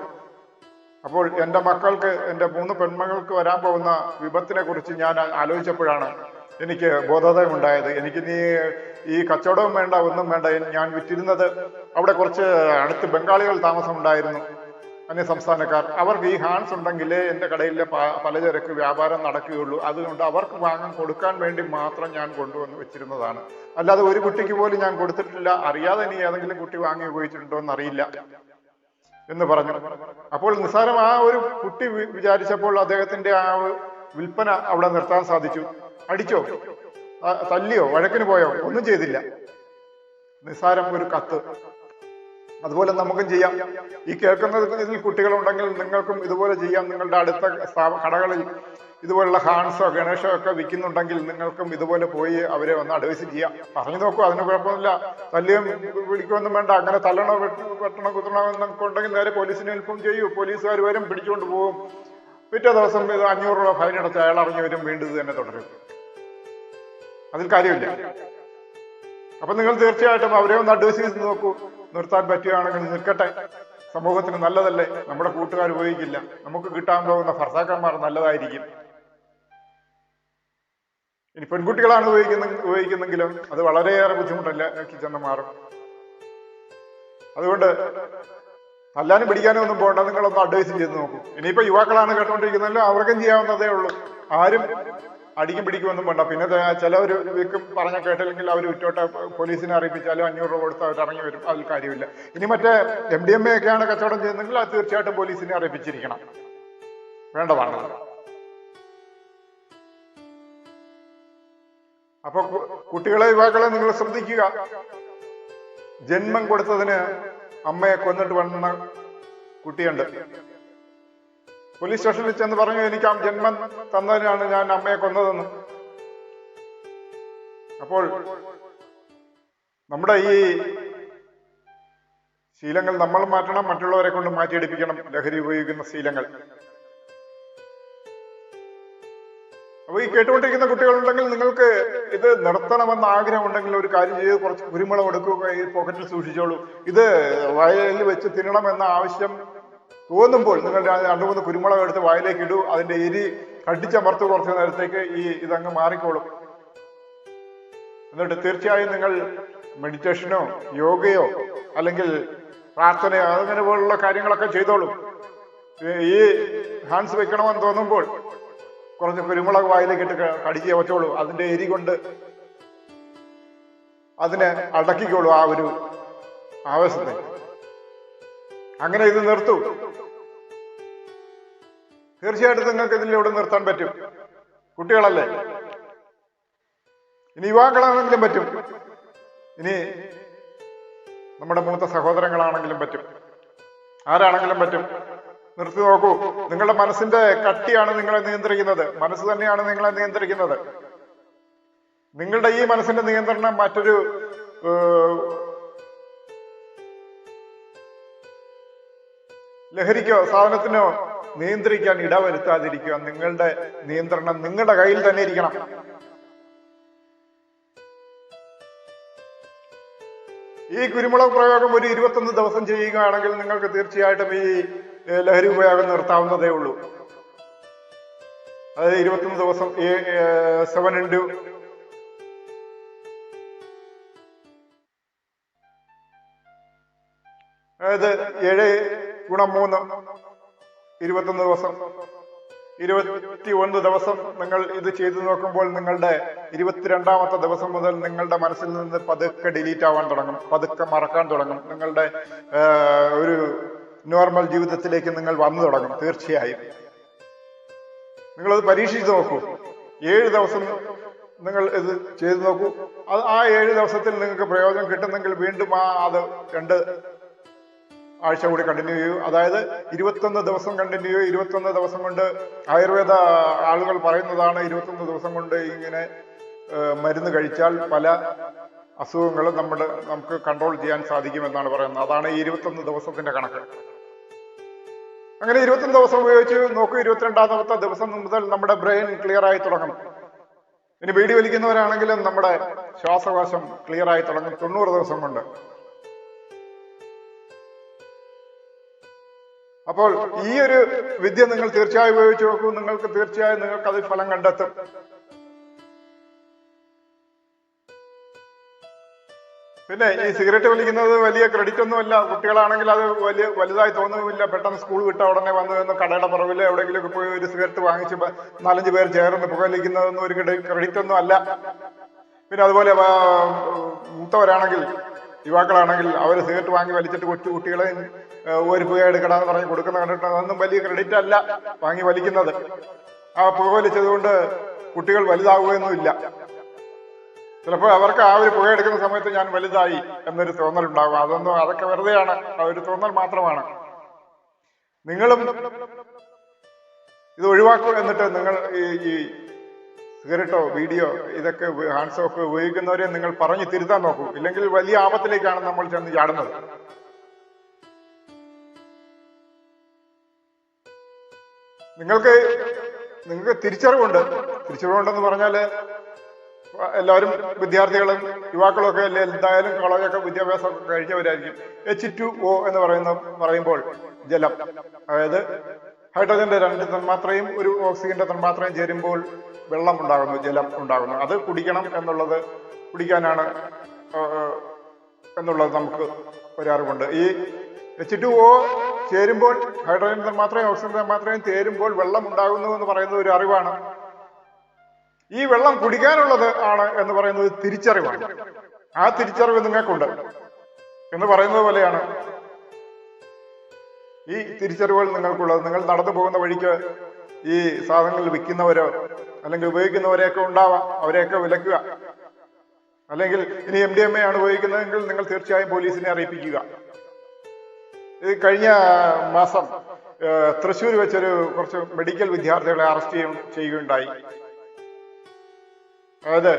അപ്പോൾ എൻ്റെ മക്കൾക്ക്, എൻ്റെ 3 പെൺമകൾക്ക് വരാൻ പോകുന്ന വിപത്തിനെ കുറിച്ച് ഞാൻ ആലോചിച്ചപ്പോഴാണ് എനിക്ക് ബോധോദയം ഉണ്ടായത്. എനിക്ക് ഈ കച്ചവടവും വേണ്ട, ഒന്നും വേണ്ട. ഞാൻ വിറ്റിരുന്നത് അവിടെ കുറച്ച് അടുത്ത് ബംഗാളികൾ താമസമുണ്ടായിരുന്നു, അന്യസംസ്ഥാനക്കാർ. അവർക്ക് ഈ ഹാൻഡ്സ് ഉണ്ടെങ്കിലേ എൻ്റെ കടയിലെ പലചരക്ക് വ്യാപാരം നടക്കുകയുള്ളൂ. അതുകൊണ്ട് അവർക്ക് വാങ്ങാൻ കൊടുക്കാൻ വേണ്ടി മാത്രം ഞാൻ കൊണ്ടുവന്ന് വെച്ചിരുന്നതാണ്. അല്ലാതെ ഒരു കുട്ടിക്ക് പോലും ഞാൻ കൊടുത്തിട്ടില്ല. അറിയാതെ ഇനി ഏതെങ്കിലും കുട്ടി വാങ്ങി ഉപയോഗിച്ചിട്ടുണ്ടോ എന്നറിയില്ല എന്ന് പറഞ്ഞു. അപ്പോൾ നിസ്സാരം ആ ഒരു കുട്ടി വിചാരിച്ചപ്പോൾ അദ്ദേഹത്തിന്റെ ആ വിൽപ്പന അവിടെ നിർത്താൻ സാധിച്ചു. അടിച്ചോ, തല്ലിയോ, വഴക്കിന് പോയോ? ഒന്നും ചെയ്തില്ല. നിസ്സാരം ഒരു കത്ത്. അതുപോലെ നമുക്കും ചെയ്യാം. ഈ കേൾക്കുന്നതിൽ കുട്ടികളുണ്ടെങ്കിൽ നിങ്ങൾക്കും ഇതുപോലെ ചെയ്യാം. നിങ്ങളുടെ അടുത്ത കടകളിൽ ഇതുപോലുള്ള ഹാൻസോ ഗണേശോ ഒക്കെ വിൽക്കുന്നുണ്ടെങ്കിൽ നിങ്ങൾക്കും ഇതുപോലെ പോയി അവരെ ഒന്ന് അഡ്വൈസ് ചെയ്യാം. പറഞ്ഞു നോക്കൂ, അതിന് കുഴപ്പമില്ല. തല്ലിയും പിടിക്കുമൊന്നും വേണ്ട. അങ്ങനെ തല്ലണോ വെട്ടണോ കുത്തണോ എന്നൊക്കെ ഉണ്ടെങ്കിൽ നേരെ പോലീസിനെ ഇൻഫോം ചെയ്യൂ. പോലീസുകാർ വരും, പിടിച്ചുകൊണ്ട് പോകും. പിറ്റേ ദിവസം ഇത് 500 രൂപ ഫൈൻ അടച്ച് അയാൾ ഇറങ്ങി വരും, വീണ്ടും ഇത് തന്നെ തുടരും. അതിൽ കാര്യമില്ല. അപ്പൊ നിങ്ങൾ തീർച്ചയായിട്ടും അവരെ ഒന്ന് അഡ്വൈസ് ചെയ്ത് നോക്കൂ. നിർത്താൻ പറ്റുകയാണെങ്കിൽ നിൽക്കട്ടെ. സമൂഹത്തിന് നല്ലതല്ലേ? നമ്മുടെ കൂട്ടുകാർ ഉപയോഗിക്കില്ല. നമുക്ക് കിട്ടാൻ പോകുന്ന ഭർത്താക്കന്മാർ നല്ലതായിരിക്കും. ഇനി പെൺകുട്ടികളാണ് ഉപയോഗിക്കുന്നെങ്കിലും അത് വളരെയേറെ ബുദ്ധിമുട്ടല്ല ചെന്ന് മാറും. അതുകൊണ്ട് തല്ലാനും പിടിക്കാനും ഒന്നും പോകണ്ട. നിങ്ങളൊന്ന് അഡ്വൈസ് ചെയ്ത് നോക്കൂ. ഇനിയിപ്പോ യുവാക്കളാണ് കേട്ടോണ്ടിരിക്കുന്നല്ലോ, അവർക്കും ചെയ്യാവുന്നതേ ഉള്ളൂ. ആരും അടിക്കും പിടിക്കുമൊന്നും വേണ്ട. പിന്നെ ചിലവർ വിൽക്കും പറഞ്ഞ കേട്ടില്ലെങ്കിൽ അവർ വിറ്റോട്ടെ, പോലീസിനെ അറിയിപ്പിച്ചാലും 500 രൂപ കൊടുത്ത് അവർ ഇറങ്ങി വരും. അതിൽ കാര്യമില്ല. ഇനി മറ്റേ MDMA ഒക്കെയാണ് കച്ചവടം ചെയ്യുന്നതെങ്കിൽ അത് തീർച്ചയായിട്ടും പോലീസിനെ അറിയിപ്പിച്ചിരിക്കണം. വേണ്ടതാണ്. അപ്പൊ കുട്ടികളെ, യുവാക്കളെ നിങ്ങൾ ശ്രദ്ധിക്കുക. ജന്മം കൊടുത്തതിന് അമ്മയെ കൊന്നിട്ട് വന്ന കുട്ടിയുണ്ട്. പോലീസ് സ്റ്റേഷനിൽ ചെന്ന് പറഞ്ഞു, എനിക്ക് ആ ജന്മം തന്നതിനാണ് ഞാൻ അമ്മയെ കൊന്നതെന്ന്. അപ്പോൾ നമ്മുടെ ഈ ശീലങ്ങൾ നമ്മൾ മാറ്റണം, മറ്റുള്ളവരെ കൊണ്ട് മാറ്റിയെടുപ്പിക്കണം. ലഹരി ഉപയോഗിക്കുന്ന ശീലങ്ങൾ. അപ്പൊ ഈ കേട്ടുകൊണ്ടിരിക്കുന്ന കുട്ടികളുണ്ടെങ്കിൽ നിങ്ങൾക്ക് ഇത് നിർത്തണമെന്ന് ആഗ്രഹം ഉണ്ടെങ്കിൽ ഒരു കാര്യം ചെയ്ത് കുറച്ച് കുരുമുളക് എടുക്കുക, ഈ പോക്കറ്റിൽ സൂക്ഷിച്ചോളൂ. ഇത് വയലിൽ വെച്ച് തിന്നണമെന്ന ആവശ്യം തോന്നുമ്പോൾ നിങ്ങൾ 2-3 കുരുമുളക് എടുത്ത് വായിലേക്ക് ഇടൂ. അതിന്റെ എരി കടിച്ചമർത്ത് കുറച്ച് നേരത്തേക്ക് ഇതങ്ങ് മാറിക്കോളും. എന്നിട്ട് തീർച്ചയായും നിങ്ങൾ മെഡിറ്റേഷനോ യോഗയോ അല്ലെങ്കിൽ പ്രാർത്ഥനയോ അങ്ങനെ പോലുള്ള കാര്യങ്ങളൊക്കെ ചെയ്തോളൂ. ഈ ഹാൻഡ്സ് വെക്കണമെന്ന് തോന്നുമ്പോൾ കുറച്ച് കുരുമുളക് വായിലേക്ക് ഇട്ട് കടിച്ച് വെച്ചോളൂ. അതിന്റെ എരി കൊണ്ട് അതിനെ അടക്കിക്കോളൂ, ആ ഒരു ആവേശത്തെ. അങ്ങനെ ഇത് നിർത്തൂ. തീർച്ചയായിട്ടും നിങ്ങൾക്ക് ഇതിലൂടെ നിർത്താൻ പറ്റും. കുട്ടികളല്ലേ, ഇനി യുവാക്കളാണെങ്കിലും പറ്റും, ഇനി നമ്മുടെ മൂത്ത സഹോദരങ്ങളാണെങ്കിലും പറ്റും, ആരാണെങ്കിലും പറ്റും. നിർത്തി നോക്കൂ. നിങ്ങളുടെ മനസ്സിന്റെ കട്ടിയാണ് നിങ്ങളെ നിയന്ത്രിക്കുന്നത്. മനസ്സ് തന്നെയാണ് നിങ്ങളെ നിയന്ത്രിക്കുന്നത്. നിങ്ങളുടെ ഈ മനസ്സിന്റെ നിയന്ത്രണം മറ്റൊരു ലഹരിക്കോ സാധനത്തിനോ നിയന്ത്രിക്കാൻ ഇടവരുത്താതിരിക്കുക. നിങ്ങളുടെ നിയന്ത്രണം നിങ്ങളുടെ കയ്യിൽ തന്നെ ഇരിക്കണം. ഈ കുരുമുളക് പ്രയോഗം ഒരു 21 ദിവസം ചെയ്യുകയാണെങ്കിൽ നിങ്ങൾക്ക് തീർച്ചയായിട്ടും ഈ ലഹരി ഉപയോഗം നിർത്താവുന്നതേ ഉള്ളൂ. അതായത് 21 ദിവസം 7 into അതായത് 7 ഗുണം 3 21 ദിവസം. 21 ദിവസം നിങ്ങൾ ഇത് ചെയ്തു നോക്കുമ്പോൾ നിങ്ങളുടെ 22ാമത്തെ ദിവസം മുതൽ നിങ്ങളുടെ മനസ്സിൽ നിന്ന് പതുക്കെ ഡിലീറ്റ് ആവാൻ തുടങ്ങും, പതുക്കെ മറക്കാൻ തുടങ്ങും. നിങ്ങളുടെ ഒരു നോർമൽ ജീവിതത്തിലേക്ക് നിങ്ങൾ വന്നു തുടങ്ങും. തീർച്ചയായും നിങ്ങളത് പരീക്ഷിച്ച് നോക്കൂ. 7 ദിവസം നിങ്ങൾ ഇത് ചെയ്തു നോക്കൂ. ആ 7 ദിവസത്തിൽ നിങ്ങൾക്ക് പ്രയോജനം കിട്ടുന്നെങ്കിൽ വീണ്ടും അത് 2 ആഴ്ച കൂടി കണ്ടിന്യൂ ചെയ്യൂ. അതായത് 21 ദിവസം കണ്ടിന്യൂ ചെയ്യൂ. 21 ദിവസം കൊണ്ട് ആയുർവേദ ആളുകൾ പറയുന്നതാണ് 21 ദിവസം കൊണ്ട് ഇങ്ങനെ മരുന്ന് കഴിച്ചാൽ പല അസുഖങ്ങളും നമുക്ക് കൺട്രോൾ ചെയ്യാൻ സാധിക്കുമെന്നാണ് പറയുന്നത്. അതാണ് ഈ 21 ദിവസത്തിന്റെ കണക്ക്. അങ്ങനെ 21 ദിവസം ഉപയോഗിച്ച് നോക്കൂ. 22ാമത്തെ ദിവസം മുതൽ നമ്മുടെ ബ്രെയിൻ ക്ലിയർ ആയി തുടങ്ങും. ഇനി ബീഡി വലിക്കുന്നവരാണെങ്കിലും നമ്മുടെ ശ്വാസകോശം ക്ലിയർ ആയി തുടങ്ങും 90 ദിവസം കൊണ്ട്. അപ്പോൾ ഈ ഒരു വിദ്യ നിങ്ങൾ തീർച്ചയായും ഉപയോഗിച്ച് നോക്കൂ. നിങ്ങൾക്ക് തീർച്ചയായും അതിൽ ഫലം കണ്ടെത്തും. പിന്നെ ഈ സിഗരറ്റ് വലിക്കുന്നത് വലിയ ക്രെഡിറ്റ് ഒന്നുമല്ല. കുട്ടികളാണെങ്കിൽ അത് വലുതായി തോന്നുമില്ല. പെട്ടെന്ന് സ്കൂൾ വിട്ട ഉടനെ വന്നു എന്ന് കടയുടെ പുറകിൽ എവിടെയെങ്കിലുമൊക്കെ പോയി ഒരു സിഗരറ്റ് വാങ്ങിച്ച് 4-5 പേർ ചേർന്ന് പുകവലിക്കുന്നതൊന്നും ഒരു ക്രെഡിറ്റ് ഒന്നും അല്ല. പിന്നെ അതുപോലെ മൂത്തവരാണെങ്കിൽ, യുവാക്കളാണെങ്കിൽ അവർ സിഗരറ്റ് വാങ്ങി വലിച്ചിട്ട് കുട്ടികളെ ഒരു പുക എടുക്കണമെന്ന് പറഞ്ഞ് കൊടുക്കുന്ന കണ്ടിട്ട് അതൊന്നും വലിയ ക്രെഡിറ്റ് അല്ല വാങ്ങി വലിക്കുന്നത്. ആ പുകവലിച്ചതുകൊണ്ട് കുട്ടികൾ വലുതാവുകയൊന്നുമില്ല. ചിലപ്പോൾ അവർക്ക് ആ ഒരു പുകയെടുക്കുന്ന സമയത്ത് ഞാൻ വലുതായി എന്നൊരു തോന്നലുണ്ടാകും. അതൊക്കെ വെറുതെയാണ്, ആ ഒരു തോന്നൽ മാത്രമാണ്. നിങ്ങളും ഇത് ഒഴിവാക്കുക. എന്നിട്ട് നിങ്ങൾ ഈ സിഗരറ്റോ വീഡിയോ ഇതൊക്കെ ഹാൻഡ്സോ ഒക്കെ ഉപയോഗിക്കുന്നവരെ നിങ്ങൾ പറഞ്ഞു തിരുത്താൻ നോക്കൂ. ഇല്ലെങ്കിൽ വലിയ ആപത്തിലേക്കാണ് നമ്മൾ ചെന്ന് ചാടുന്നത്. നിങ്ങൾക്ക് തിരിച്ചറിവുണ്ടെന്ന് പറഞ്ഞാല് എല്ലാവരും വിദ്യാർത്ഥികളും യുവാക്കളും ഒക്കെ എന്തായാലും കോളേജൊക്കെ വിദ്യാഭ്യാസമൊക്കെ കഴിഞ്ഞവരായിരിക്കും. H2O എന്ന് പറയുമ്പോൾ ജലം, അതായത് ഹൈഡ്രജന്റെ 2 തന്മാത്രയും ഒരു ഓക്സിജന്റെ തന്മാത്രയും ചേരുമ്പോൾ വെള്ളം ഉണ്ടാകുന്നു, ജലം ഉണ്ടാകുന്നു. അത് കുടിക്കാനാണ് എന്നുള്ളത് നമുക്ക് ഒരറിവുണ്ട്. ഈ H2O ചേരുമ്പോൾ ഹൈഡ്രജൻ തന്മാത്രയും ഓക്സിജൻ തന്മാത്രയും ചേരുമ്പോൾ വെള്ളം ഉണ്ടാകുന്നു എന്ന് പറയുന്നത് ഒരു അറിവാണ്. ഈ വെള്ളം കുടിക്കാനുള്ളത് ആണ് എന്ന് പറയുന്നത് തിരിച്ചറിവാണ്. ആ തിരിച്ചറിവ് നിങ്ങൾക്കുണ്ട് എന്ന് പറയുന്നത് പോലെയാണ് ഈ തിരിച്ചറിവുകൾ നിങ്ങൾക്കുള്ളത്. നിങ്ങൾ നടന്നു പോകുന്ന വഴിക്ക് ഈ സാധനങ്ങൾ വിൽക്കുന്നവരോ അല്ലെങ്കിൽ ഉപയോഗിക്കുന്നവരെയൊക്കെ ഉണ്ടാവാം, അവരെയൊക്കെ വിലക്കുക. അല്ലെങ്കിൽ ഇനി MDMA ആണ് ഉപയോഗിക്കുന്നതെങ്കിൽ നിങ്ങൾ തീർച്ചയായും പോലീസിനെ അറിയിപ്പിക്കുക. ഇത് കഴിഞ്ഞ മാസം തൃശ്ശൂർ വെച്ചൊരു കുറച്ച് മെഡിക്കൽ വിദ്യാർത്ഥികളെ അറസ്റ്റ് ചെയ്യുകയുണ്ടായി. അതായത്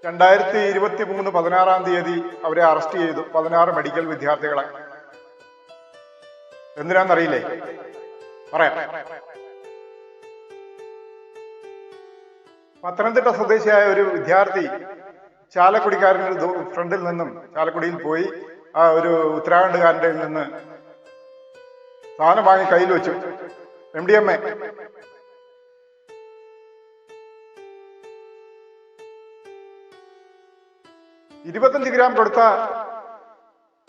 2023 16-ാം തീയതി അവരെ അറസ്റ്റ് ചെയ്തു, 16 മെഡിക്കൽ വിദ്യാർത്ഥികളെ. എന്തിനാന്നറിയില്ലേ? പറയാം. പത്തനംതിട്ട സ്വദേശിയായ ഒരു വിദ്യാർത്ഥി ചാലക്കുടിക്കാരൻ്റെ ഫ്രണ്ടിൽ നിന്നും ചാലക്കുടിയിൽ പോയി ആ ഒരു ഉത്തരാഖണ്ഡുകാരൻ്റെ നിന്ന് സാധനം വാങ്ങി കയ്യിൽ വെച്ചു, MDMA. $25 ഗ്രാം കൊടുത്ത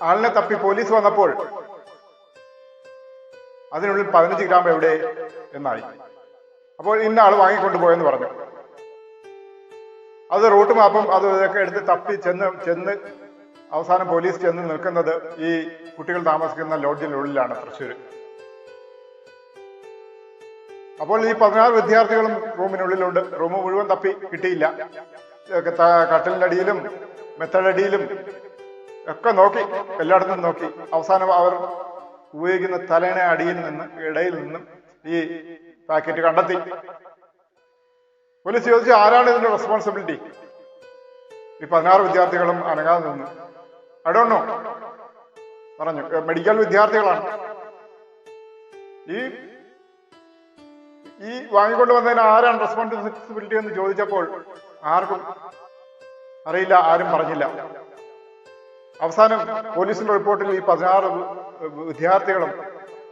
ആളിനെ തപ്പി പോലീസ് വന്നപ്പോൾ അതിനുള്ളിൽ 15 ഗ്രാം എവിടെ എന്നായി. അപ്പോൾ ഇന്ന ആൾ വാങ്ങിക്കൊണ്ടുപോയെന്ന് പറഞ്ഞു. അത് റൂട്ട് മാപ്പും ഇതൊക്കെ എടുത്ത് തപ്പി ചെന്ന് അവസാനം പോലീസ് ചെന്ന് നിൽക്കുന്നത് ഈ കുട്ടികൾ താമസിക്കുന്ന ലോഡ്ജിനുള്ളിലാണ്, തൃശ്ശൂർ. അപ്പോൾ ഈ 16 വിദ്യാർത്ഥികളും റൂമിനുള്ളിലുണ്ട്. റൂം മുഴുവൻ തപ്പി കിട്ടിയില്ല. കട്ടിലിന്റെ അടിയിലും മെത്തഡടിയിലും ഒക്കെ നോക്കി, എല്ലായിടത്തും നോക്കി. അവസാനം അവർ ഉപയോഗിക്കുന്ന തലേണ ഇടയിൽ നിന്നും ഈ പാക്കറ്റ് കണ്ടെത്തി. പോലീസ് ചോദിച്ചു, ആരാണ് ഇതിന്റെ റെസ്പോൺസിബിലിറ്റി? ഈ 16 വിദ്യാർത്ഥികളും അനങ്ങാതെ നിന്നു. ഐ ഡോണ്ട് നോ പറഞ്ഞു. മെഡിക്കൽ വിദ്യാർത്ഥികളാണ്. ഈ വാങ്ങിക്കൊണ്ട് വന്നതിന് ആരാണ് റെസ്പോൺസിബിലിറ്റി എന്ന് ചോദിച്ചപ്പോൾ ആർക്കും അറിയില്ല, ആരും പറഞ്ഞില്ല. അവസാനം പോലീസിന്റെ റിപ്പോർട്ടിൽ ഈ 16 വിദ്യാർത്ഥികളും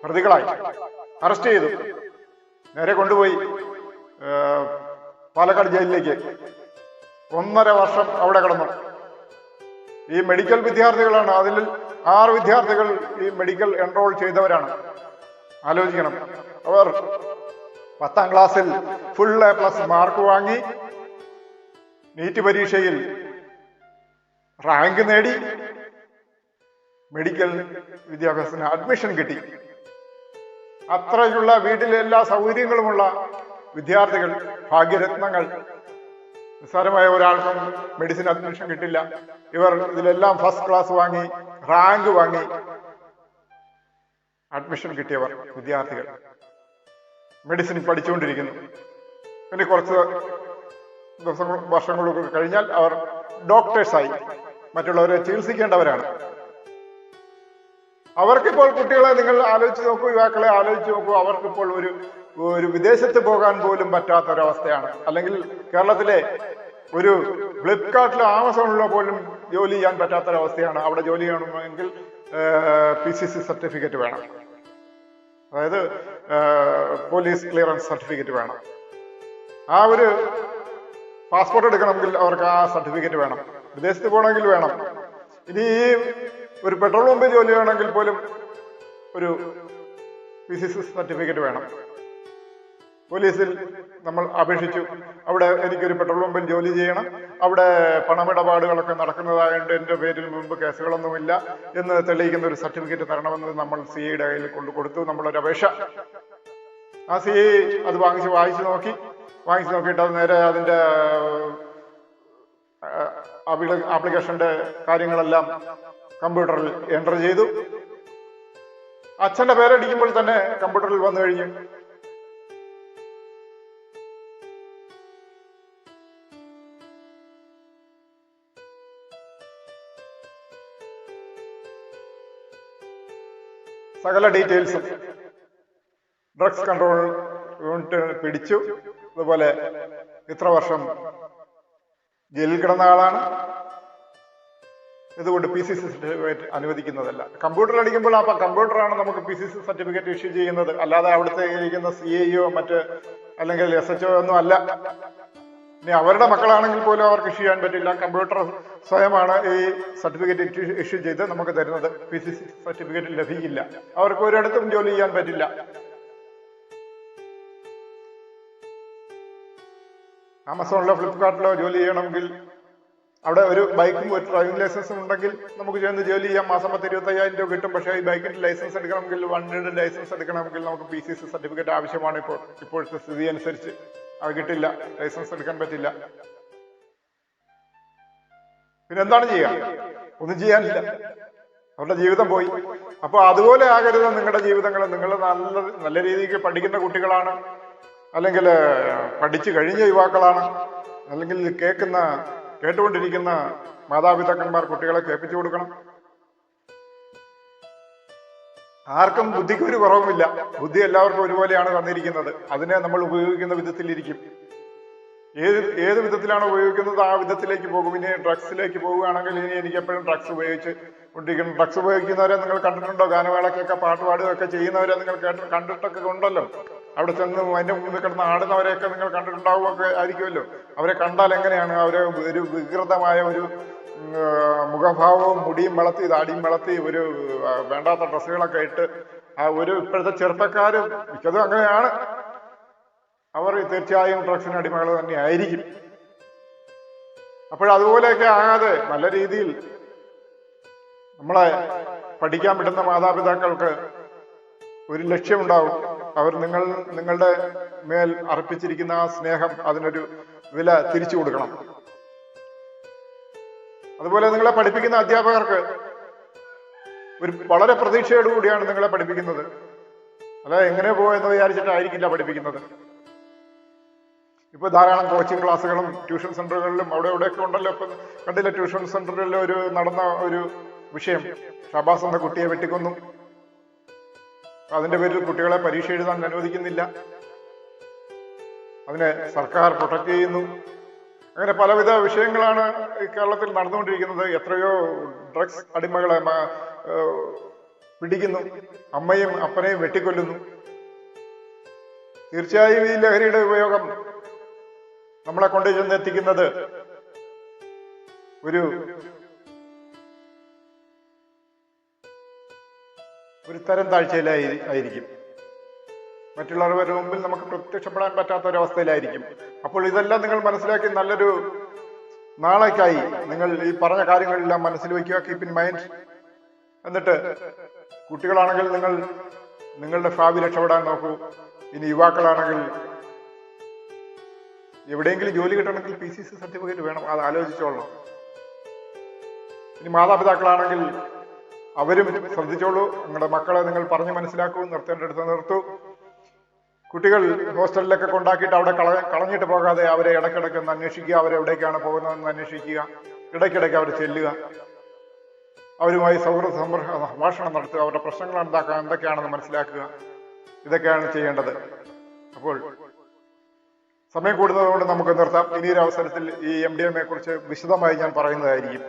പ്രതികളായി അറസ്റ്റ് ചെയ്തു. നേരെ കൊണ്ടുപോയി പാലക്കാട് ജയിലിലേക്ക്. 1.5 വർഷം അവിടെ കിടന്നു. ഈ മെഡിക്കൽ വിദ്യാർത്ഥികളാണ്. അതിൽ 6 വിദ്യാർത്ഥികൾ ഈ മെഡിക്കൽ എൻറോൾ ചെയ്തവരാണ്. ആലോചിക്കണം. അവർ 10ാം ക്ലാസ്സിൽ ഫുൾ A+ മാർക്ക് വാങ്ങി, നീറ്റ് പരീക്ഷയിൽ റാങ്ക് നേടി, മെഡിക്കൽ വിദ്യാഭ്യാസത്തിന് അഡ്മിഷൻ കിട്ടി. അത്രയുള്ള വീട്ടിലെ എല്ലാ സൗകര്യങ്ങളുമുള്ള വിദ്യാർത്ഥികൾ, ഭാഗ്യരത്നങ്ങൾ. നിസ്സാരമായ ഒരാൾക്കും മെഡിസിൻ അഡ്മിഷൻ കിട്ടില്ല. ഇവർ ഇതിലെല്ലാം ഫസ്റ്റ് ക്ലാസ് വാങ്ങി, റാങ്ക് വാങ്ങി അഡ്മിഷൻ കിട്ടിയവർ വിദ്യാർത്ഥികൾ മെഡിസിൻ പഠിച്ചുകൊണ്ടിരിക്കുന്നു. പിന്നെ കുറച്ച് വർഷങ്ങളൊക്കെ കഴിഞ്ഞാൽ അവർ ഡോക്ടേഴ്സായി, മറ്റുള്ളവരെ ചികിത്സിക്കേണ്ടവരാണ്. അവർക്കിപ്പോൾ കുട്ടികളെ നിങ്ങൾ ആലോചിച്ച് നോക്കൂ, യുവാക്കളെ ആലോചിച്ച് നോക്കൂ. അവർക്കിപ്പോൾ ഒരു വിദേശത്ത് പോകാൻ പോലും പറ്റാത്തൊരവസ്ഥയാണ്. അല്ലെങ്കിൽ കേരളത്തിലെ ഒരു ഫ്ലിപ്കാർട്ടിലോ ആമസോണിലോ പോലും ജോലി ചെയ്യാൻ പറ്റാത്തൊരവസ്ഥയാണ്. അവിടെ ജോലി ചെയ്യണമെങ്കിൽ PCC സർട്ടിഫിക്കറ്റ് വേണം, അതായത് പോലീസ് ക്ലിയറൻസ് സർട്ടിഫിക്കറ്റ് വേണം. ആ ഒരു പാസ്പോർട്ട് എടുക്കണമെങ്കിൽ അവർക്ക് ആ സർട്ടിഫിക്കറ്റ് വേണം. വിദേശത്ത് പോകണമെങ്കിൽ വേണം. ഇനി ഒരു പെട്രോൾ പമ്പിൽ ജോലി വേണമെങ്കിൽ പോലും ഒരു PCC സർട്ടിഫിക്കറ്റ് വേണം. പോലീസിൽ നമ്മൾ അപേക്ഷിച്ചു. അവിടെ എനിക്കൊരു പെട്രോൾ പമ്പിൽ ജോലി ചെയ്യണം, അവിടെ പണമിടപാടുകളൊക്കെ നടക്കുന്നതായതുകൊണ്ട് എൻ്റെ പേരിൽ മുമ്പ് കേസുകളൊന്നുമില്ല എന്ന് തെളിയിക്കുന്ന ഒരു സർട്ടിഫിക്കറ്റ് തരണമെന്ന് നമ്മൾ CIയുടെ കയ്യിൽ കൊടുത്തു. നമ്മളൊരു അപേക്ഷ. ആ CI അത് വായിച്ചു നോക്കിയിട്ട് അത് നേരെ അതിൻ്റെ ആപ്ലിക്കേഷന്റെ കാര്യങ്ങളെല്ലാം കമ്പ്യൂട്ടറിൽ എൻ്റർ ചെയ്തു. അച്ഛൻ്റെ പേരടിക്കുമ്പോൾ തന്നെ കമ്പ്യൂട്ടറിൽ വന്നു കഴിഞ്ഞു. സകല ഡീറ്റെയിൽസും ഡ്രഗ്സ് കൺട്രോൾ യൂണിറ്റ് പിടിച്ചു. അതുപോലെ ഇത്ര വർഷം ജയിലിൽ കിടന്ന ആളാണ്. ഇതുകൊണ്ട് PCC സർട്ടിഫിക്കറ്റ് അനുവദിക്കുന്നതല്ല. കമ്പ്യൂട്ടറിൽ അടിക്കുമ്പോൾ ആ കമ്പ്യൂട്ടറാണ് നമുക്ക് PCC സർട്ടിഫിക്കറ്റ് ഇഷ്യൂ ചെയ്യുന്നത്, അല്ലാതെ അവിടുത്തെ ഇരിക്കുന്ന CIO അല്ലെങ്കിൽ SHO ഒന്നും അല്ല. ഇനി അവരുടെ മക്കളാണെങ്കിൽ പോലും അവർക്ക് ഇഷ്യൂ ചെയ്യാൻ പറ്റില്ല. കമ്പ്യൂട്ടർ സ്വയമാണ് ഈ സർട്ടിഫിക്കറ്റ് ഇഷ്യൂ ചെയ്ത് നമുക്ക് തരുന്നത്. PCC സർട്ടിഫിക്കറ്റ് ലഭിക്കില്ല. അവർക്ക് ഒരിടത്തും ജോലി ചെയ്യാൻ പറ്റില്ല. ആമസോണിലോ ഫ്ലിപ്കാർട്ടിലോ ജോലി ചെയ്യണമെങ്കിൽ അവിടെ ഒരു ബൈക്കും ഒരു ഡ്രൈവിംഗ് ലൈസൻസും ഉണ്ടെങ്കിൽ നമുക്ക് ചെന്ന് ജോലി ചെയ്യാം. മാസം 25,000 രൂപ കിട്ടും. പക്ഷേ ഈ ബൈക്കിന്റെ ലൈസൻസ് എടുക്കണമെങ്കിൽ, വണ്ടിയുടെ ലൈസൻസ് എടുക്കണമെങ്കിൽ നമുക്ക് PCC സർട്ടിഫിക്കറ്റ് ആവശ്യമാണ്. ഇപ്പോഴത്തെ സ്ഥിതി അനുസരിച്ച് അത് കിട്ടില്ല, ലൈസൻസ് എടുക്കാൻ പറ്റില്ല. പിന്നെ എന്താണ് ചെയ്യുക? ഒന്നും ചെയ്യാനില്ല. അവരുടെ ജീവിതം പോയി. അപ്പൊ അതുപോലെ ആകരുത് നിങ്ങളുടെ ജീവിതങ്ങൾ. നിങ്ങൾ നല്ല രീതിക്ക് പഠിക്കുന്ന കുട്ടികളാണ്, അല്ലെങ്കിൽ പഠിച്ചു കഴിഞ്ഞ യുവാക്കളാണ്, അല്ലെങ്കിൽ കേട്ടുകൊണ്ടിരിക്കുന്ന മാതാപിതാക്കന്മാർ കുട്ടികളെ കേൾപ്പിച്ചു കൊടുക്കണം. ആർക്കും ബുദ്ധിക്ക് ഒരു കുറവുമില്ല. ബുദ്ധി എല്ലാവർക്കും ഒരുപോലെയാണ് തന്നിരിക്കുന്നത്. അതിനെ നമ്മൾ ഉപയോഗിക്കുന്ന വിധത്തിലിരിക്കും. ഏത് വിധത്തിലാണ് ഉപയോഗിക്കുന്നത് ആ വിധത്തിലേക്ക് പോകും. ഇനി ഡ്രഗ്സിലേക്ക് പോവുകയാണെങ്കിൽ ഇനി എനിക്ക് എപ്പോഴും ഡ്രഗ്സ് ഉപയോഗിച്ച് കൊണ്ടിരിക്കണം. ഡ്രഗ്സ് ഉപയോഗിക്കുന്നവരെ നിങ്ങൾ കണ്ടിട്ടുണ്ടോ? ഗാനമേളക്കൊക്കെ പാട്ട് പാടുകയൊക്കെ ചെയ്യുന്നവരെ നിങ്ങൾ കണ്ടിട്ടൊക്കെ ഉണ്ടല്ലോ. അവിടെ ചെന്ന് അതിന്റെ മുമ്പിൽ കിടന്ന് ആടുന്നവരെയൊക്കെ നിങ്ങൾ കണ്ടിട്ടുണ്ടാവുകയൊക്കെ ആയിരിക്കുമല്ലോ. അവരെ കണ്ടാൽ എങ്ങനെയാണ്? അവരെ ഒരു വികൃതമായ ഒരു മുഖഭാവവും മുടിയും വളർത്തി താടിയും വളർത്തി ഒരു വേണ്ടാത്ത ഡ്രസ്സുകളൊക്കെ ഇട്ട് ഇപ്പോഴത്തെ ചെറുപ്പക്കാർ മിക്കതും അങ്ങനെയാണ്. അവർ തീർച്ചയായും ഡ്രഗ്സിന് അടിമകൾ തന്നെ ആയിരിക്കും. അപ്പോഴതുപോലെയൊക്കെ ആകാതെ നല്ല രീതിയിൽ നമ്മളെ പഠിക്കാൻ വിടുന്ന മാതാപിതാക്കൾക്ക് ഒരു ലക്ഷ്യമുണ്ടാവും. അവർ നിങ്ങളുടെ മേൽ അർപ്പിച്ചിരിക്കുന്ന ആ സ്നേഹം, അതിനൊരു വില തിരിച്ചു കൊടുക്കണം. അതുപോലെ നിങ്ങളെ പഠിപ്പിക്കുന്ന അധ്യാപകർക്ക് വളരെ പ്രതീക്ഷയോടുകൂടിയാണ് നിങ്ങളെ പഠിപ്പിക്കുന്നത്. അല്ലാതെ എങ്ങനെ പോയെന്ന് വിചാരിച്ചിട്ടായിരിക്കില്ല പഠിപ്പിക്കുന്നത്. ഇപ്പൊ ധാരാളം കോച്ചിങ് ക്ലാസ്സുകളും ട്യൂഷൻ സെന്ററുകളിലും അവിടെ ഇവിടെയൊക്കെ ഉണ്ടല്ലോ. ഇപ്പൊ കണ്ടില്ല, ട്യൂഷൻ സെന്ററിൽ നടന്ന ഒരു വിഷയം, ഷബാസ് എന്ന കുട്ടിയെ വെട്ടിക്കൊന്നു. അതിന്റെ പേരിൽ കുട്ടികളെ പരീക്ഷ എഴുതാൻ അനുവദിക്കുന്നില്ല. അതിനെ സർക്കാർ പ്രൊട്ടക്ട് ചെയ്യുന്നു. അങ്ങനെ പലവിധ വിഷയങ്ങളാണ് കേരളത്തിൽ നടന്നുകൊണ്ടിരിക്കുന്നത്. എത്രയോ ഡ്രഗ്സ് അടിമകളെ പിടിക്കുന്നു, അമ്മയും അപ്പനെയും വെട്ടിക്കൊല്ലുന്നു. തീർച്ചയായും ഈ ലഹരിയുടെ ഉപയോഗം നമ്മളെ കൊണ്ടു ചെന്നെത്തിക്കുന്നത് ഒരു തരം താഴ്ചയിലായിരിക്കും. മറ്റുള്ളവരുടെ മുമ്പിൽ നമുക്ക് പ്രത്യക്ഷപ്പെടാൻ പറ്റാത്ത ഒരവസ്ഥയിലായിരിക്കും. അപ്പോൾ ഇതെല്ലാം നിങ്ങൾ മനസ്സിലാക്കി നല്ലൊരു നാളേക്കായി നിങ്ങൾ ഈ പറഞ്ഞ കാര്യങ്ങളെല്ലാം മനസ്സിൽ വയ്ക്കുക. Keep in mind. എന്നിട്ട് കുട്ടികളാണെങ്കിൽ നിങ്ങളുടെ ഭാവി രക്ഷപ്പെടാൻ നോക്കൂ. ഇനി യുവാക്കളാണെങ്കിൽ എവിടെയെങ്കിലും ജോലി കിട്ടണമെങ്കിൽ PCC സർട്ടിഫിക്കറ്റ് വേണം. അത് ആലോചിച്ചോളണം. ഇനി മാതാപിതാക്കളാണെങ്കിൽ അവരും ശ്രദ്ധിച്ചോളൂ. നിങ്ങളുടെ മക്കളെ നിങ്ങൾ പറഞ്ഞു മനസ്സിലാക്കൂ. നിർത്തേണ്ടടുത്ത് നിർത്തൂ. കുട്ടികൾ ഹോസ്റ്റലിലൊക്കെ കൊണ്ടാക്കിയിട്ട് അവിടെ കളഞ്ഞിട്ട് പോകാതെ അവരെ ഇടയ്ക്കിടയ്ക്ക് ഒന്ന് അന്വേഷിക്കുക. അവരെവിടേക്കാണ് പോകുന്നതെന്ന് അന്വേഷിക്കുക. ഇടയ്ക്കിടയ്ക്ക് അവർ ചെല്ലുക. അവരുമായി സൗഹൃദ സംഭാഷണം നടത്തുക. അവരുടെ പ്രശ്നങ്ങൾ എന്തൊക്കെയാണെന്ന് മനസ്സിലാക്കുക. ഇതൊക്കെയാണ് ചെയ്യേണ്ടത്. അപ്പോൾ സമയം കൂടുന്നതുകൊണ്ട് നമുക്ക് നിർത്താം. ഇനിയൊരു അവസരത്തിൽ ഈ MDMA കുറിച്ച് വിശദമായി ഞാൻ പറയുന്നതായിരിക്കും.